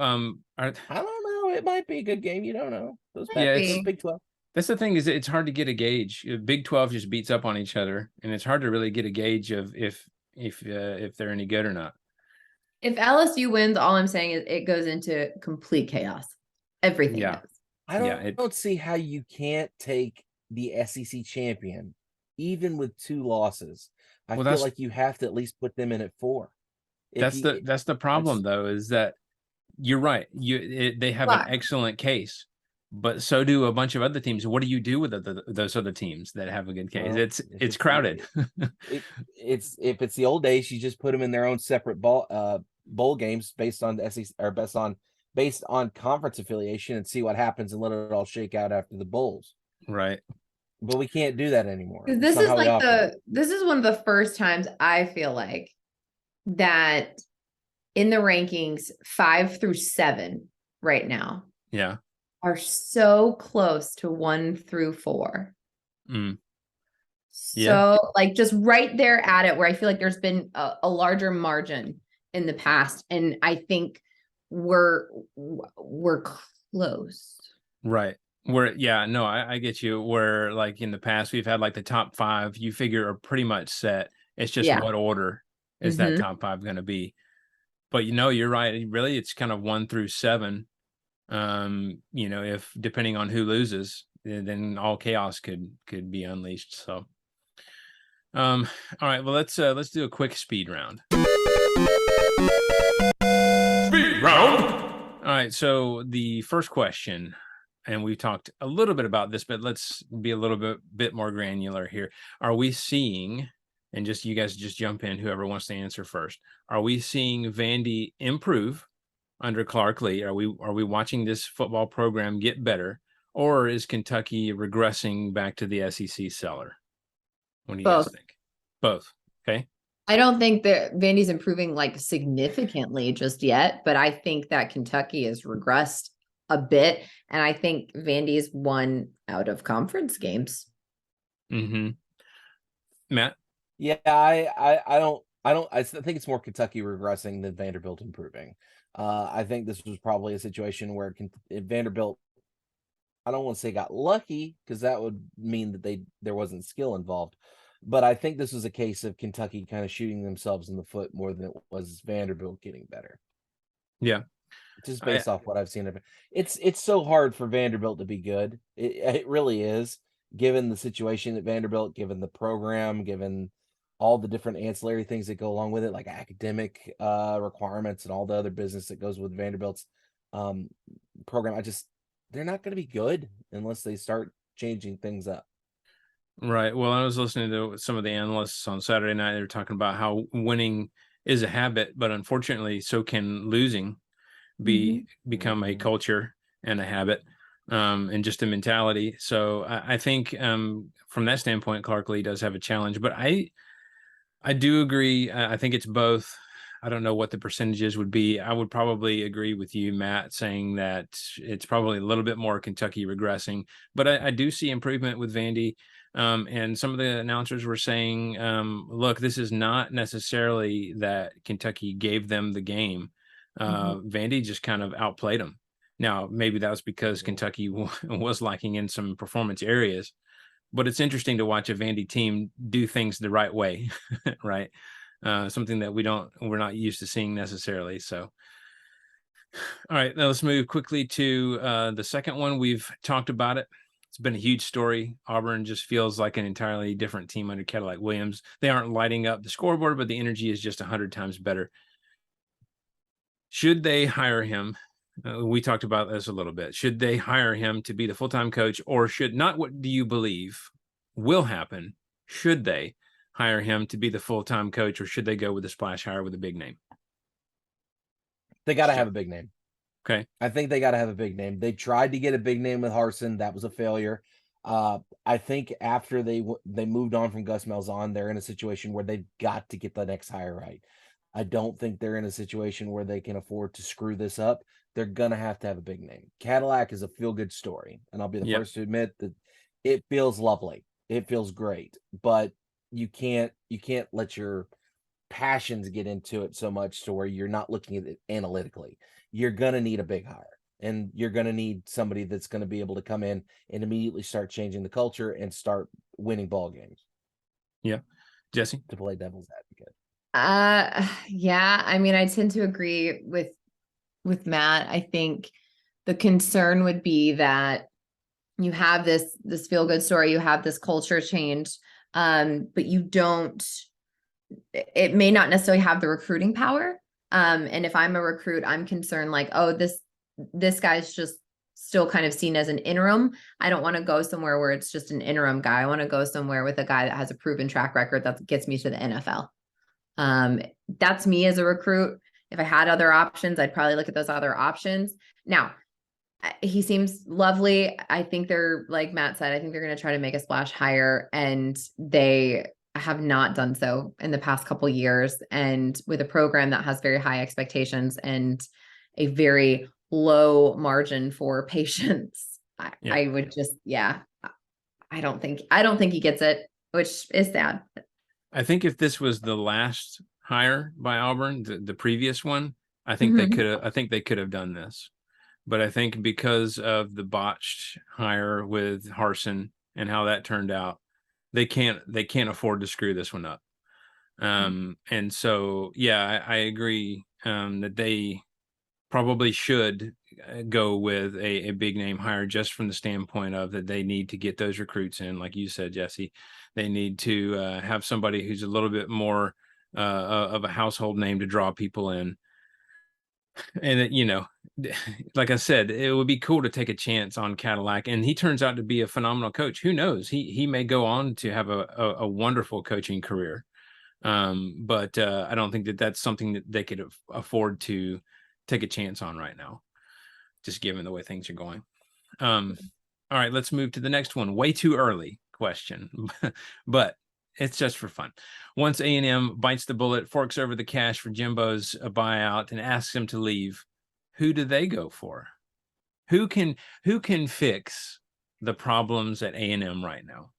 I don't know. It might be a good game. You don't know. Those Yeah, those it's- Big 12. That's the thing is it's hard to get a gauge. Big 12 just beats up on each other, and it's hard to really get a gauge of if they're any good or not. If LSU wins, all I'm saying is it goes into complete chaos. Everything Yeah. goes. I don't see how you can't take the SEC champion, even with 2 losses. I Well, feel that's- like you have to at least put them in at 4. That's the problem though, is that you're right. They have Why? an excellent case, but so do a bunch of other teams. What do you do with those other teams that have a good case? Well, it's just- crowded. It's if it's the old days, you just put them in their own separate bowl games based on the SEC or based on conference affiliation and see what happens and let it all shake out after the bowls. Right. But we can't do that anymore. Because It's this not is how we like operate. this is one of the first times I feel like that in the rankings 5 through 7 right now Yeah. are so close to 1 through 4. Mm. So like just right there at it, where I feel like there's been a larger margin in the past, and I think we're close. Right. I get you. Where like in the past we've had like the top 5 you figure are pretty much set. It's just Yeah. what order is that Mhm. top 5 going to be. But you're right. Really, it's kind of 1 through 7. If depending on who loses, then all chaos could be unleashed. So, all right. Well, let's do a quick speed round. Speed round. All right. So the first question, and we talked a little bit about this, but let's be a little bit more granular here. Are we seeing? And just you guys just jump in, whoever wants to answer first. Are we seeing Vandy improve under Clark Lee? Are we watching this football program get better, or is Kentucky regressing back to the SEC cellar? What do you guys Both. think? Both. Okay. I don't think that Vandy's improving like significantly just yet, but I think that Kentucky has regressed a bit, and I think Vandy's won out of conference games. Mm-hmm. Matt? Yeah, I think it's more Kentucky regressing than Vanderbilt improving. I think this was probably a situation where Vanderbilt, I don't want to say got lucky, because that would mean that there wasn't skill involved. But I think this was a case of Kentucky kind of shooting themselves in the foot more than it was Vanderbilt getting better. Yeah. Just based off what I've seen of it. It's so hard for Vanderbilt to be good. It really is, given the situation at Vanderbilt, given the program, given all the different ancillary things that go along with it, like academic requirements and all the other business that goes with Vanderbilt's program. They're not going to be good unless they start changing things up. Right. Well, I was listening to some of the analysts on Saturday night. They were talking about how winning is a habit, but unfortunately, so can losing become a culture and a habit, and just a mentality. So I think from that standpoint, Clark Lee does have a challenge. But I do agree. I think it's both. I don't know what the percentages would be. I would probably agree with you, Matt, saying that it's probably a little bit more Kentucky regressing. But I do see improvement with Vandy. And some of the announcers were saying, look, this is not necessarily that Kentucky gave them the game. Vandy just kind of outplayed them. Now, maybe that was because Kentucky was lacking in some performance areas, but it's interesting to watch a Vandy team do things the right way, right? Something that we're not used to seeing necessarily. So, all right, now let's move quickly to the second one. We've talked about it. It's been a huge story. Auburn just feels like an entirely different team under Cadillac Williams. They aren't lighting up the scoreboard, but the energy is just 100 times better. Should they hire him? We talked about this a little bit. Should they hire him to be the full-time coach, or should not? What do you believe will happen? Should they hire him to be the full-time coach, or should they go with a splash hire with a big name? They got to have a big name. Okay. I think they got to have a big name. They tried to get a big name with Harsin. That was a failure. I think after they moved on from Gus Malzahn, they're in a situation where they've got to get the next hire right. I don't think they're in a situation where they can afford to screw this up. They're gonna have to have a big name. Cadillac is a feel-good story, and I'll be the first to admit that it feels lovely. It feels great, but you can't let your passions get into it so much to where you're not looking at it analytically. You're gonna need a big hire, and you're gonna need somebody that's gonna be able to come in and immediately start changing the culture and start winning ball games. Yeah, Jesse, to play devil's advocate. Yeah, I mean, I tend to agree with Matt. I think the concern would be that you have this feel good story, you have this culture change, but you don't. It may not necessarily have the recruiting power. And if I'm a recruit, I'm concerned like, oh, this guy's just still kind of seen as an interim. I don't want to go somewhere where it's just an interim guy. I want to go somewhere with a guy that has a proven track record that gets me to the NFL. That's me as a recruit. If I had other options, I'd probably look at those other options. Now, he seems lovely. I think they're, like Matt said, I think they're going to try to make a splash hire, and they have not done so in the past couple of years. And with a program that has very high expectations and a very low margin for patience, I would just, I don't think he gets it, which is sad. I think if this was the last hire by Auburn, the previous one, I think they could have done this. But I think because of the botched hire with Harsin and how that turned out, they can't afford to screw this one up. And so, I agree that they probably should go with a big name hire, just from the standpoint of that they need to get those recruits in. Like you said, Jesse, they need to have somebody who's a little bit more of a household name to draw people in. And like I said, it would be cool to take a chance on Cadillac, and he turns out to be a phenomenal coach. Who knows? He may go on to have a wonderful coaching career. But I don't think that that's something that they could afford to take a chance on right now, just given the way things are going. All right, let's move to the next one. Way too early question, but it's just for fun. Once A&M bites the bullet, forks over the cash for Jimbo's buyout, and asks him to leave, who do they go for? Who can fix the problems at A&M right now?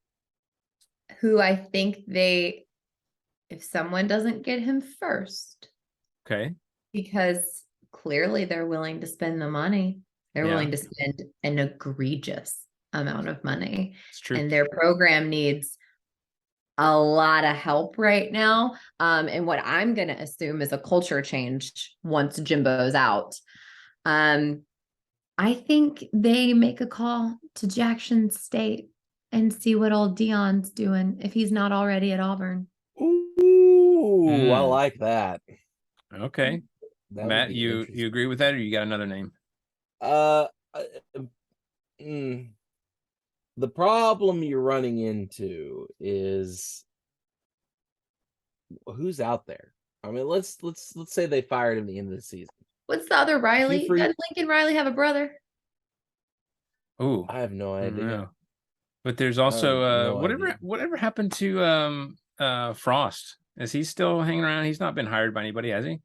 Who I think if someone doesn't get him first. Okay. Because clearly they're willing to spend the money. They're willing to spend an egregious amount of money. It's true. And their program needs a lot of help right now. And what I'm going to assume is a culture change once Jimbo's out. I think they make a call to Jackson State and see what old Dion's doing if he's not already at Auburn. Ooh, I like that. Okay. That Matt, you agree with that, or you got another name? The problem you're running into is who's out there. I mean, let's say they fired him at the end of the season. What's the other Riley? Does Lincoln Riley have a brother? Oh, I have no idea. No. But there's also whatever happened to Frost? Is he still hanging around? He's not been hired by anybody, has he?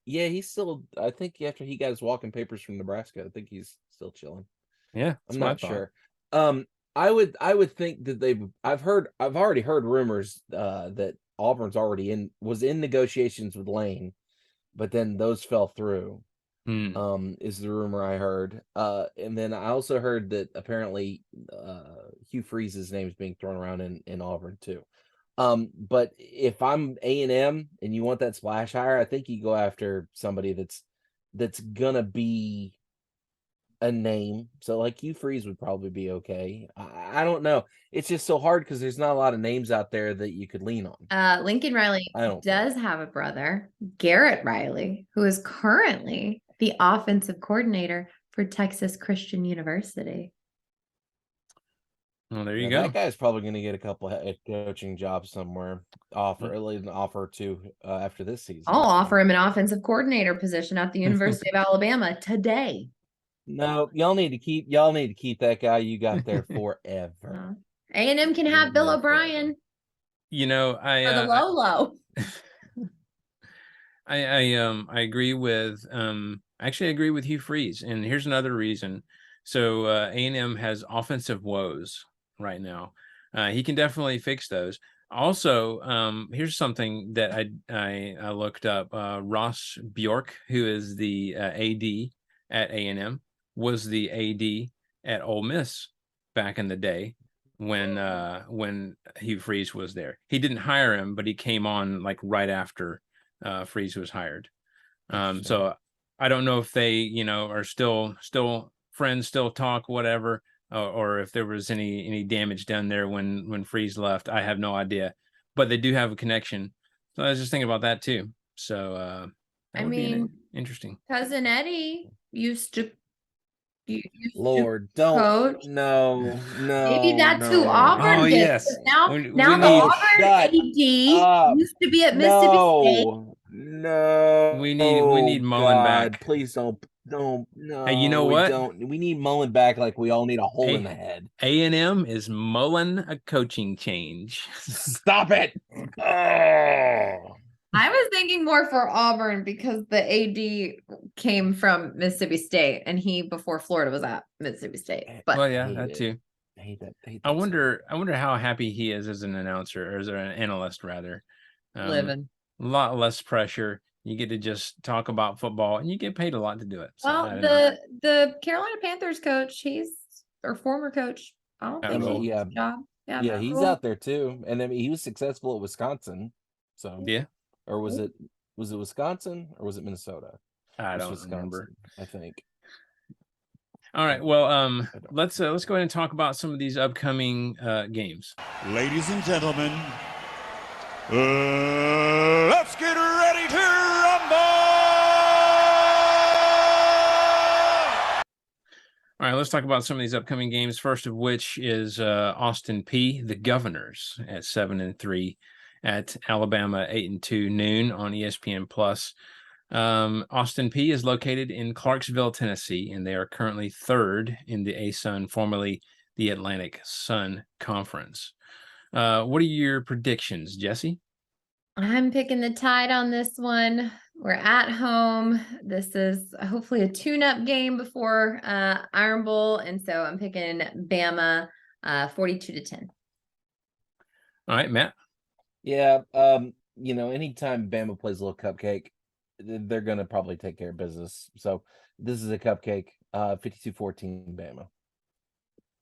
He's still, I think after he got his walking papers from Nebraska, I think he's still chilling. Yeah, I'm not sure. I would think that I've already heard rumors that Auburn's was in negotiations with Lane, but then those fell through. Is the rumor I heard. And then I also heard that apparently Hugh Freeze's name is being thrown around in Auburn too. But if I'm A&M and you want that splash hire, I think you go after somebody that's gonna be a name. So like Hugh Freeze would probably be okay. I don't know. It's just so hard because there's not a lot of names out there that you could lean on. Lincoln Riley I don't does have a brother, Garrett Riley, who is currently the offensive coordinator for Texas Christian University. Well, there you go. That guy's probably going to get a couple head coaching jobs somewhere. At least an offer or two after this season. I'll offer him an offensive coordinator position at the University of Alabama today. No, y'all need to keep that guy you got there forever. A&M can have Bill O'Brien. You know, For the low. I agree with actually I agree with Hugh Freeze, and here's another reason. So A&M has offensive woes right now. He can definitely fix those. Also, here's something that I looked up. Ross Bjork, who is the AD at A&M, was the AD at Ole Miss back in the day when Hugh Freeze was there. He didn't hire him, but he came on like right after Freeze was hired. So I don't know if they, are still friends, still talk, whatever, or if there was any damage done there when Freeze left. I have no idea, but they do have a connection. So I was just thinking about that too. So that would be interesting. Cousin Eddie used to. Lord, don't. No. Maybe that's who Auburn Oh, gets. yes. Now We the need- Auburn AD used to be at Mississippi State. No. We need Mullen back. Please don't. No. Hey, you know what? We need Mullen back like we all need a hole in the head. A&M is mulling a coaching change. Stop it. Oh. I was thinking more for Auburn because the AD came from Mississippi State, and he before Florida was at Mississippi State. But well, yeah, that too. I hate that. I wonder how happy he is as an announcer, or as an analyst rather. Living a lot less pressure. You get to just talk about football, and you get paid a lot to do it. So, well, the Carolina Panthers coach, former coach. I don't think he's job. Yeah, he's out there too, and he was successful at Wisconsin. So yeah. Or was it Wisconsin or was it Minnesota? I don't remember. I think. All right. Well, let's go ahead and talk about some of these upcoming games. Ladies and gentlemen, let's get ready to rumble! All right, let's talk about some of these upcoming games. First of which is Austin Peay, the Governors, at 7-3. At Alabama 8-2 noon on ESPN Plus. Austin Peay is located in Clarksville, Tennessee, and they are currently third in the ASUN, formerly the Atlantic Sun Conference. What are your predictions, Jesse? I'm picking the Tide on this one. We're at home. This is hopefully a tune-up game before Iron Bowl, and so I'm picking Bama 42-10. All right, Matt. Yeah, anytime Bama plays a little cupcake, they're going to probably take care of business. So this is a cupcake, 52-14 Bama.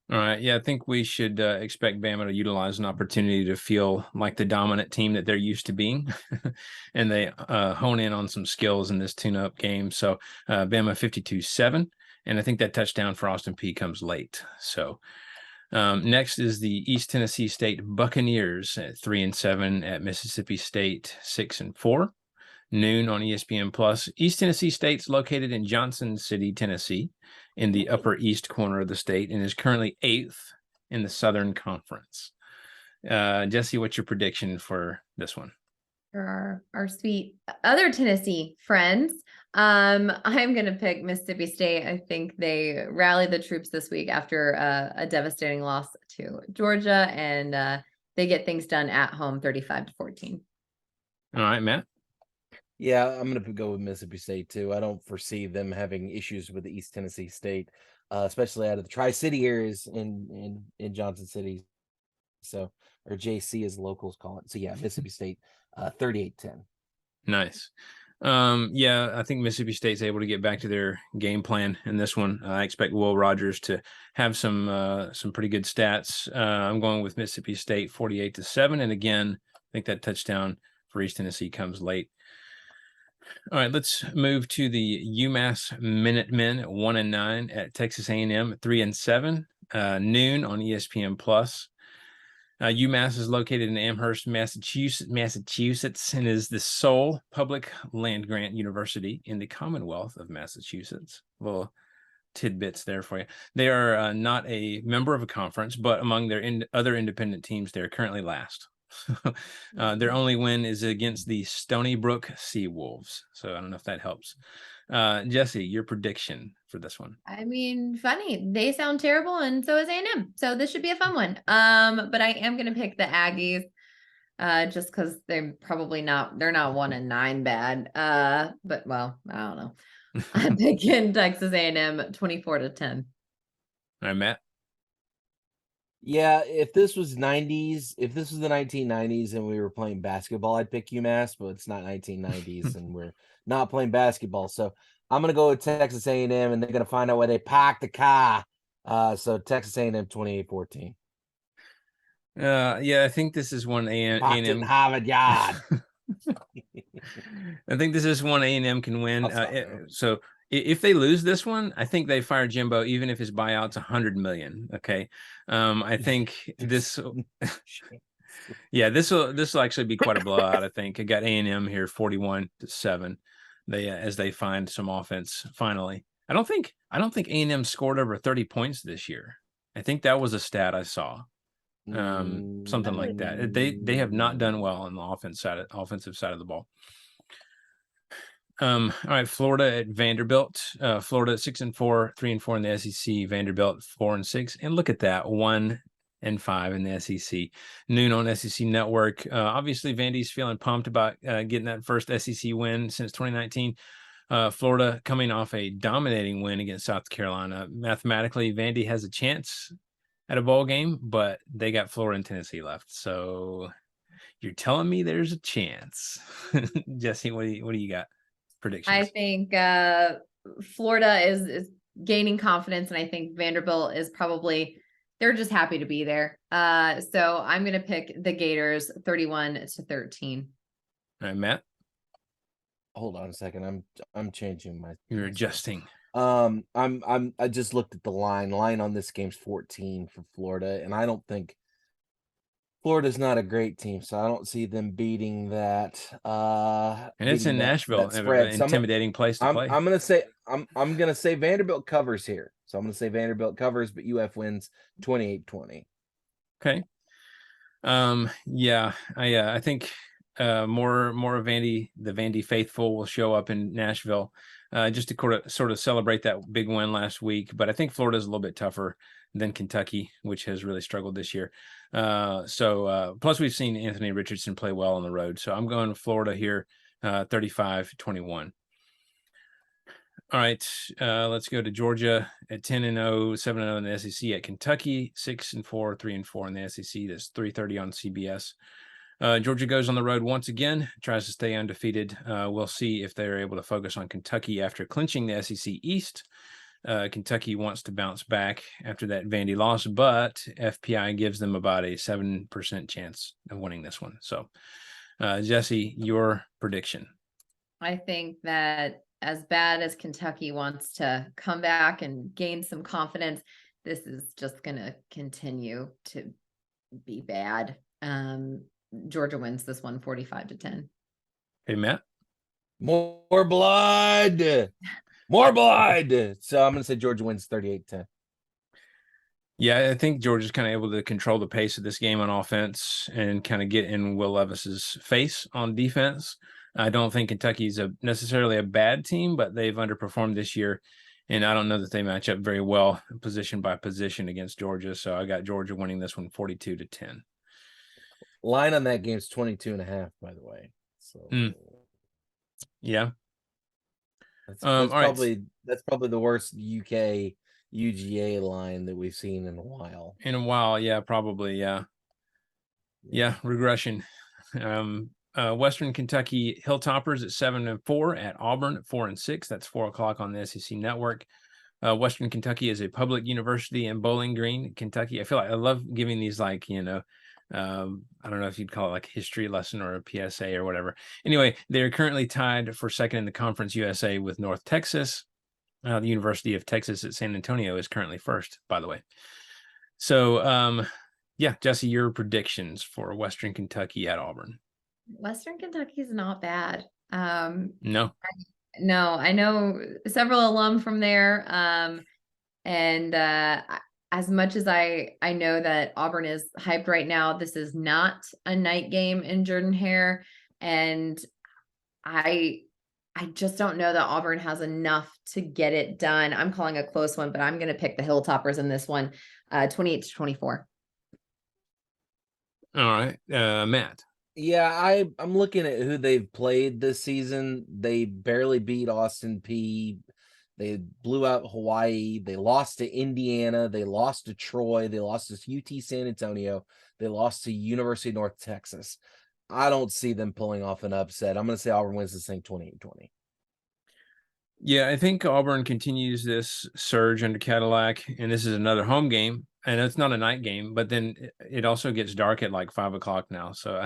All right. Yeah, I think we should expect Bama to utilize an opportunity to feel like the dominant team that they're used to being, and they hone in on some skills in this tune-up game. So Bama 52-7, and I think that touchdown for Austin Peay comes late. So next is the East Tennessee State Buccaneers at 3-7 at Mississippi State 6-4, noon on ESPN Plus. East Tennessee State's located in Johnson City, Tennessee, in the upper east corner of the state, and is currently 8th in the Southern Conference. Jesse, what's your prediction for this one? For our sweet other Tennessee friends, I'm going to pick Mississippi State. I think they rallied the troops this week after a devastating loss to Georgia, and they get things done at home 35-14. All right, Matt. Yeah, I'm going to go with Mississippi State too. I don't foresee them having issues with the East Tennessee State, especially out of the Tri-City areas in Johnson City. So, or JC as locals call it. So yeah, Mississippi State 38-10. Nice. Yeah, I think Mississippi State's able to get back to their game plan in this one. I expect Will Rogers to have some pretty good stats. I'm going with Mississippi State 48-7, and again, I think that touchdown for East Tennessee comes late. All right, let's move to the UMass Minutemen 1-9 at Texas A&M 3-7, noon on ESPN Plus. UMass is located in Amherst, Massachusetts, and is the sole public land grant university in the Commonwealth of Massachusetts. Little tidbits there for you. They are not a member of a conference, but among their other independent teams, they're currently last. Their only win is against the Stony Brook Seawolves. So I don't know if that helps. Jesse, your prediction for this one? I mean, funny. They sound terrible, and so is A&M. So this should be a fun one. But I am going to pick the Aggies, just because they're probably not. They're not 1-9 bad. But well, I don't know. I'm picking Texas A&M 24-10. All right, Matt. Yeah, if this was the 1990s and we were playing basketball, I'd pick UMass, but it's not 1990s and we're not playing basketball. So I'm going to go with Texas A&M, and they're going to find out where they park the car. So Texas A&M 28-14. Yeah, I think this is one Parked in A&M. Harvard Yard. I think this is one A&M can win. So if they lose this one, I think they fire Jimbo, even if his buyout's $100 million. Okay. I think this, yeah, this will actually be quite a blowout. I think I got A&M here 41-7. As they find some offense finally. I don't think A&M scored over 30 points this year. I think that was a stat I saw. Something like that. They have not done well on the offensive side of the ball. All right, Florida at Vanderbilt. Florida 6-4, 3-4 in the SEC. Vanderbilt 4-6, and look at that, 1-5 in the SEC. Noon on SEC Network. Obviously, Vandy's feeling pumped about getting that first SEC win since 2019. Florida coming off a dominating win against South Carolina. Mathematically, Vandy has a chance at a bowl game, but they got Florida and Tennessee left. So you're telling me there's a chance. Jesse, what do you got? Predictions? I think Florida is gaining confidence, and I think Vanderbilt is probably, they're just happy to be there. So I'm going to pick the Gators 31-13. All right, Matt. Hold on a second. I'm changing my. You're adjusting. I just looked at the line on this game's 14 for Florida, and I don't think Florida's not a great team, so I don't see them beating that. And it's in Nashville, an intimidating place to play. I'm gonna say Vanderbilt covers here. So I'm gonna say Vanderbilt covers, but UF wins 28-20. Okay. Yeah, I think more of the Vandy faithful will show up in Nashville just to sort of celebrate that big win last week. But I think Florida's a little bit tougher than Kentucky, which has really struggled this year. Plus we've seen Anthony Richardson play well on the road. So I'm going Florida here, 35-21. All right, let's go to Georgia at 10-0, 7-0 in the SEC. At Kentucky, 6-4, 3-4 in the SEC. That's 3:30 on CBS. Georgia goes on the road once again, tries to stay undefeated. We'll see if they're able to focus on Kentucky after clinching the SEC East. Kentucky wants to bounce back after that Vandy loss, but FPI gives them about a 7% chance of winning this one. So, Jesse, your prediction? I think that as bad as Kentucky wants to come back and gain some confidence, this is just going to continue to be bad. Georgia wins this one 45-10. Hey, Matt? More blood. More blood. So I'm going to say Georgia wins 38-10. Yeah, I think Georgia's kind of able to control the pace of this game on offense and kind of get in Will Levis's face on defense. I don't think Kentucky's necessarily a bad team, but they've underperformed this year. And I don't know that they match up very well position by position against Georgia. So I got Georgia winning this one 42-10. Line on that game is 22.5, by the way. So yeah. That's probably the worst UK UGA line that we've seen in a while. Yeah, probably, yeah. Yeah, regression. Western Kentucky Hilltoppers at 7-4, at Auburn at 4-6. That's 4:00 on the SEC Network. Western Kentucky is a public university in Bowling Green, Kentucky. I feel like I love giving these I don't know if you'd call it like a history lesson or a PSA or whatever. Anyway, they're currently tied for second in the Conference USA with North Texas. The University of Texas at San Antonio is currently first, by the way. So, yeah, Jesse, your predictions for Western Kentucky at Auburn. Western Kentucky is not bad. No. No, I know several alum from there. And as much as I know that Auburn is hyped right now, this is not a night game in Jordan-Hare. And I just don't know that Auburn has enough to get it done. I'm calling a close one, but I'm going to pick the Hilltoppers in this one, 28-24. All right. Matt. Yeah, I'm looking at who they've played this season. They barely beat Austin Peay. They blew out Hawaii. They lost to Indiana. They lost to Troy. They lost to UT San Antonio. They lost to University of North Texas. I don't see them pulling off an upset. I'm going to say Auburn wins this thing 28-20. Yeah, I think Auburn continues this surge under Cadillac, and this is another home game. And it's not a night game, but then it also gets dark at like 5 o'clock now. So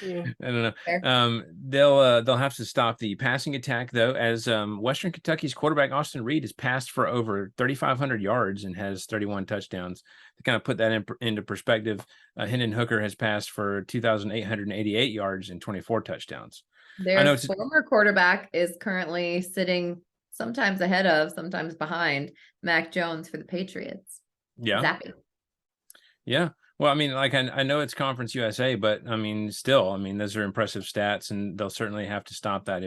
Yeah. I don't know. Fair. They'll have to stop the passing attack though, as Western Kentucky's quarterback Austin Reed has passed for over 3,500 yards and has 31 touchdowns. To kind of put that into perspective, Hendon Hooker has passed for 2,888 yards and 24 touchdowns. Their former quarterback is currently sitting sometimes ahead of, sometimes behind Mac Jones for the Patriots. Yeah. Zappy. Yeah. Well, I mean, like I know it's Conference USA, but I mean, still, I mean, those are impressive stats, and they'll certainly have to stop that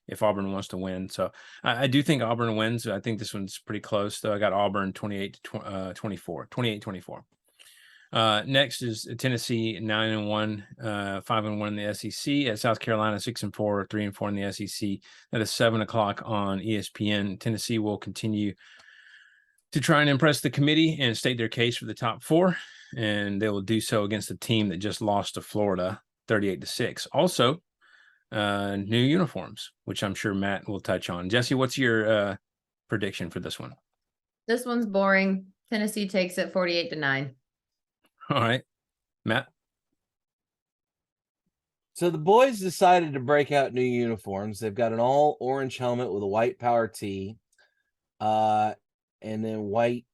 if Auburn wants to win. So I do think Auburn wins. I think this one's pretty close, though. I got Auburn 28-24, 28-24. Next is Tennessee 9-1, 5-1 in the SEC. At South Carolina 6-4, 3-4 in the SEC. That is 7 o'clock on ESPN. Tennessee will continue to try and impress the committee and state their case for the top four, and they will do so against a team that just lost to Florida 38-6. Also, new uniforms, which I'm sure Matt will touch on. Jesse, what's your prediction for this one? This one's boring. Tennessee takes it 48-9. All right, Matt. So the boys decided to break out new uniforms. They've got an all orange helmet with a white power tee, and then white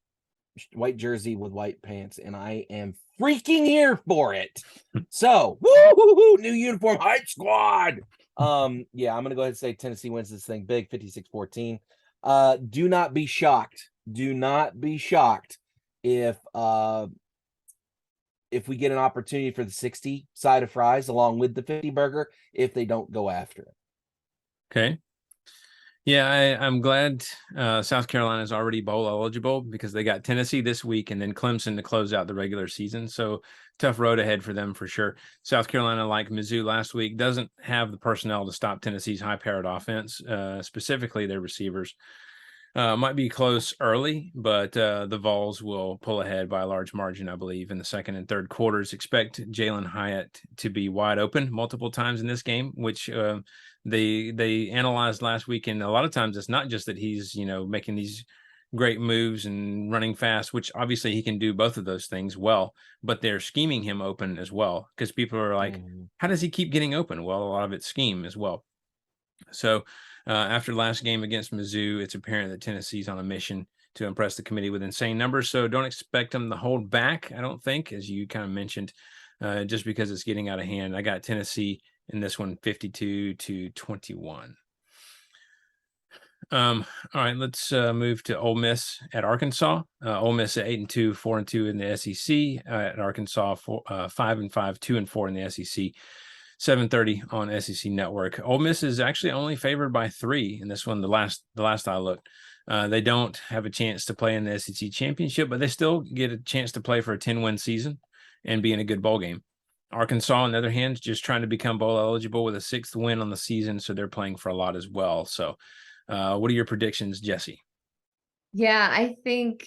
jersey with white pants, and I am freaking here for it. So, woo, new uniform hype squad. Yeah, I'm gonna go ahead and say Tennessee wins this thing big, 56-14. Do not be shocked. Do not be shocked if we get an opportunity for the 60 side of fries along with the 50 burger, if they don't go after it. Okay. Yeah, I'm glad South Carolina is already bowl eligible, because they got Tennessee this week and then Clemson to close out the regular season. So tough road ahead for them for sure. South Carolina, like Mizzou last week, doesn't have the personnel to stop Tennessee's high-powered offense, specifically their receivers. Might be close early, but the Vols will pull ahead by a large margin, I believe, in the second and third quarters. Expect Jalen Hyatt to be wide open multiple times in this game, which they analyzed last week. And a lot of times it's not just that he's, making these great moves and running fast, which obviously he can do both of those things well, but they're scheming him open as well, because people are like, how does he keep getting open? Well, a lot of it's scheme as well. So after last game against Mizzou, it's apparent that Tennessee's on a mission to impress the committee with insane numbers. So don't expect them to hold back, I don't think, as you kind of mentioned, just because it's getting out of hand. I got Tennessee in this one 52-21. All right, let's move to Ole Miss at Arkansas. Ole Miss at 8-2, 4-2 in the SEC. At Arkansas, 5-5, 2-4 in the SEC. 7:30 on SEC Network. Ole Miss is actually only favored by 3 in this one. The last I looked, they don't have a chance to play in the SEC championship, but they still get a chance to play for a 10-win season and be in a good bowl game. Arkansas, on the other hand, just trying to become bowl eligible with a 6th win on the season, so they're playing for a lot as well. So, what are your predictions, Jesse? Yeah, I think,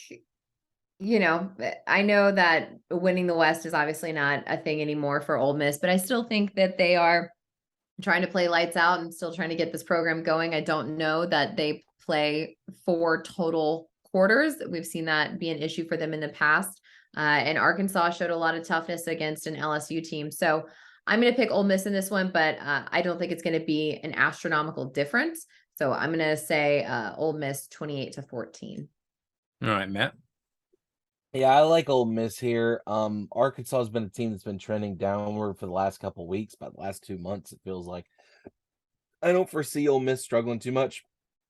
I know that winning the West is obviously not a thing anymore for Ole Miss, but I still think that they are trying to play lights out and still trying to get this program going. I don't know that they play 4 total quarters. We've seen that be an issue for them in the past. And Arkansas showed a lot of toughness against an LSU team. So I'm going to pick Ole Miss in this one, but I don't think it's going to be an astronomical difference. So I'm going to say Ole Miss 28-14. All right, Matt. Yeah, I like Ole Miss here. Arkansas has been a team that's been trending downward for the last couple weeks, about the last 2 months, it feels like. I don't foresee Ole Miss struggling too much.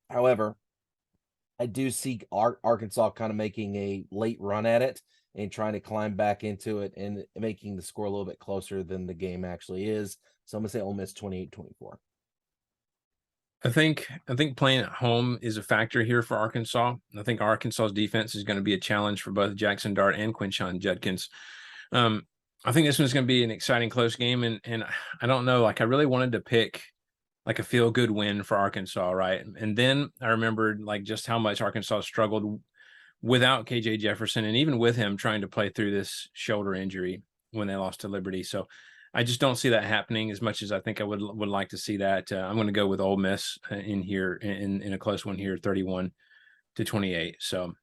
However, I do see Arkansas kind of making a late run at it and trying to climb back into it and making the score a little bit closer than the game actually is. So I'm going to say Ole Miss 28-24. I think playing at home is a factor here for Arkansas. I think Arkansas's defense is going to be a challenge for both Jackson Dart and Quinshon Judkins. I think this one's going to be an exciting, close game, and I don't know. Like, I really wanted to pick like a feel-good win for Arkansas, right? And then I remembered like just how much Arkansas struggled without KJ Jefferson, and even with him trying to play through this shoulder injury when they lost to Liberty. So I just don't see that happening as much as I think I would like to see that. I'm going to go with Ole Miss in here in a close one here, 31-28. So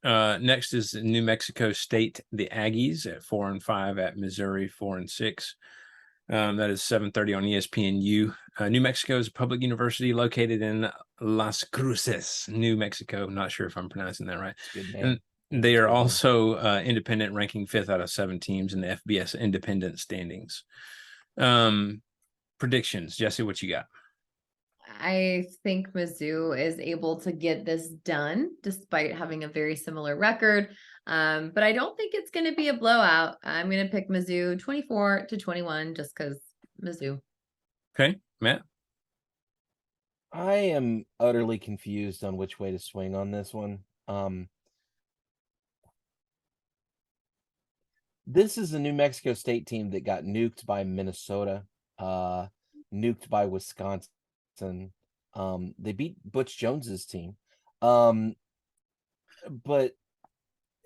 next is New Mexico State, the Aggies at 4-5 at Missouri 4-6. That is 7:30 on ESPNU. New Mexico is a public university located in Las Cruces, New Mexico. Not sure if I'm pronouncing that right. Good name. And they are also independent, ranking 5th out of 7 teams in the FBS independent standings. Predictions, Jesse, what you got? I think Mizzou is able to get this done despite having a very similar record. But I don't think it's going to be a blowout. I'm going to pick Mizzou 24-21 just because Mizzou. Okay, Matt? I am utterly confused on which way to swing on this one. This is a New Mexico State team that got nuked by Minnesota, nuked by Wisconsin. They beat Butch Jones's team. And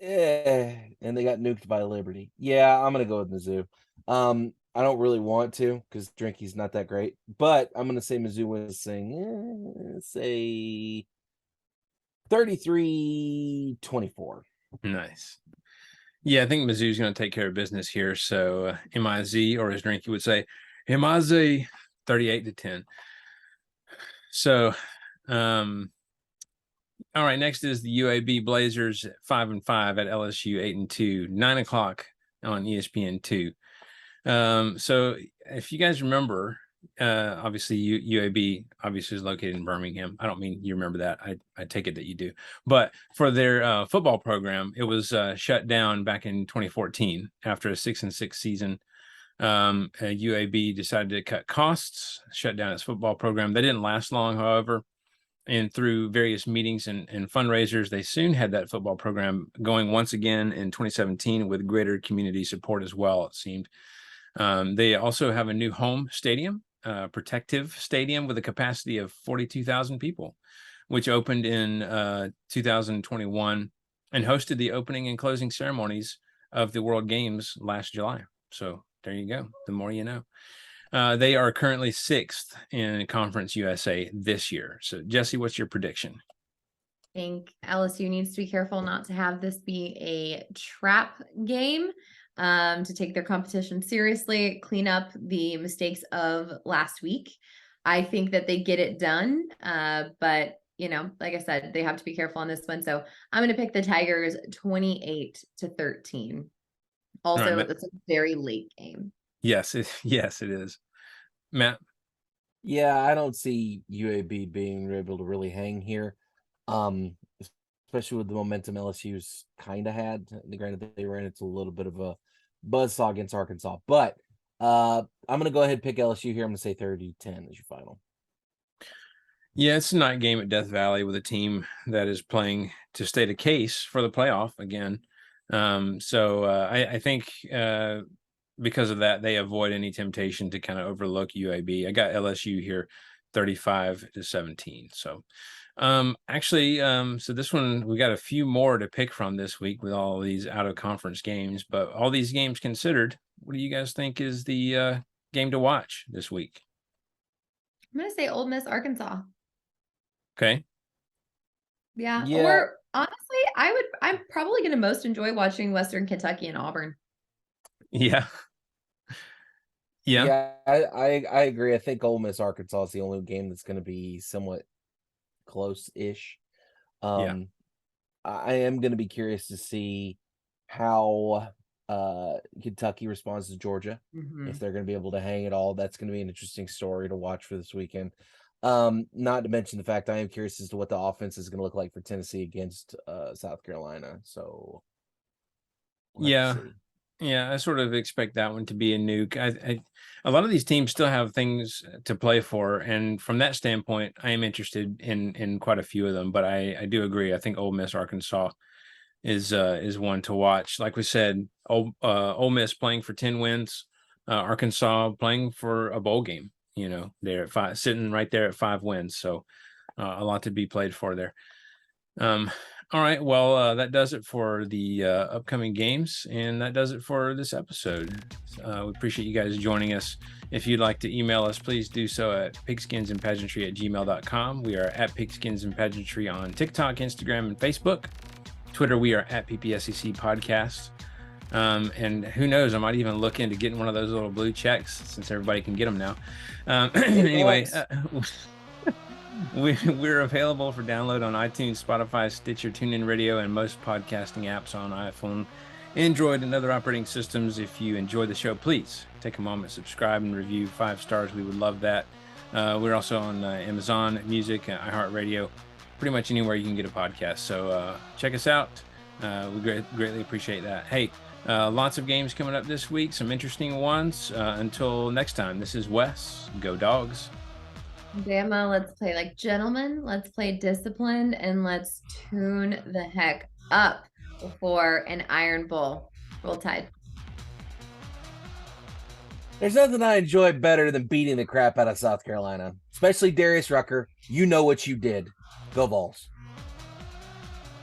they got nuked by Liberty. Yeah, I'm gonna go with Mizzou. I don't really want to because Drinky's not that great, but I'm gonna say Mizzou wins say 33-24. Nice. Yeah, I think Mizzou's going to take care of business here. So MIZ, or as Drinky would say, MIZ 38-10. So, all right, next is the UAB Blazers 5-5 at LSU 8-2, 9:00 on ESPN2. So if you guys remember, obviously UAB obviously is located in Birmingham. I don't mean you remember that. I take it that you do. But for their football program, it was shut down back in 2014 after a 6-6 season. UAB decided to cut costs, shut down its football program. They didn't last long, however, and through various meetings and fundraisers, they soon had that football program going once again in 2017 with greater community support as well, it seemed. They also have a new home stadium, protective stadium with a capacity of 42,000 people, which opened in 2021 and hosted the opening and closing ceremonies of the World Games last July. So there you go. The more you know. They are currently 6th in Conference USA this year. So Jesse, what's your prediction? I think LSU needs to be careful not to have this be a trap game. To take their competition seriously, clean up the mistakes of last week. I think that they get it done. But, like I said, they have to be careful on this one. So I'm going to pick the Tigers 28-13. Also, right, it's a very late game. Yes, it is. Matt? Yeah, I don't see UAB being able to really hang here. Especially with the momentum LSU's kind of had. Granted, they ran into a little bit of a buzzsaw against Arkansas, but I'm going to go ahead and pick LSU here. I'm going to say 30-10 as your final. Yeah, it's a night game at Death Valley with a team that is playing to state a case for the playoff again. So I think because of that, they avoid any temptation to kind of overlook UAB. I got LSU here 35-17. So so this one, we got a few more to pick from this week with all these out of conference games, but all these games considered, what do you guys think is the game to watch this week? I'm going to say Ole Miss, Arkansas. Okay. Yeah. Yeah. Honestly, I'm probably going to most enjoy watching Western Kentucky and Auburn. Yeah. Yeah. I agree. I think Ole Miss Arkansas is the only game that's going to be somewhat close-ish. Yeah. I am going to be curious to see how Kentucky responds to Georgia. If they're going to be able to hang it all. That's going to be an interesting story to watch for this weekend. Not to mention the fact I am curious as to what the offense is going to look like for Tennessee against South Carolina. So we'll have to see. Yeah, I sort of expect that one to be a nuke. A lot of these teams still have things to play for, and from that standpoint, I am interested in quite a few of them. But I do agree. I think Ole Miss Arkansas is one to watch. Like we said, Ole Miss playing for 10 wins, Arkansas playing for a bowl game. You know, they're at 5, sitting right there at 5 wins. So a lot to be played for there. All right. Well, that does it for the upcoming games, and that does it for this episode. We appreciate you guys joining us. If you'd like to email us, please do so at pigskinsandpageantry@gmail.com. We are at Pigskins and Pageantry on TikTok, Instagram, and Facebook. Twitter, we are at PPSEC Podcast. And who knows, I might even look into getting one of those little blue checks since everybody can get them now. Anyway, we're available for download on iTunes, Spotify, Stitcher, TuneIn Radio, and most podcasting apps on iPhone, Android, and other operating systems. If you enjoy the show, please take a moment, subscribe, and review 5 stars. We would love that. We're also on Amazon Music, iHeartRadio, pretty much anywhere you can get a podcast. So check us out. We greatly appreciate that. Hey, lots of games coming up this week, some interesting ones. Until next time, this is Wes. Go Dogs. Bama, let's play like gentlemen, let's play disciplined, and let's tune the heck up before an Iron Bowl. Roll Tide. There's nothing I enjoy better than beating the crap out of South Carolina, especially Darius Rucker. You know what you did. Go Vols.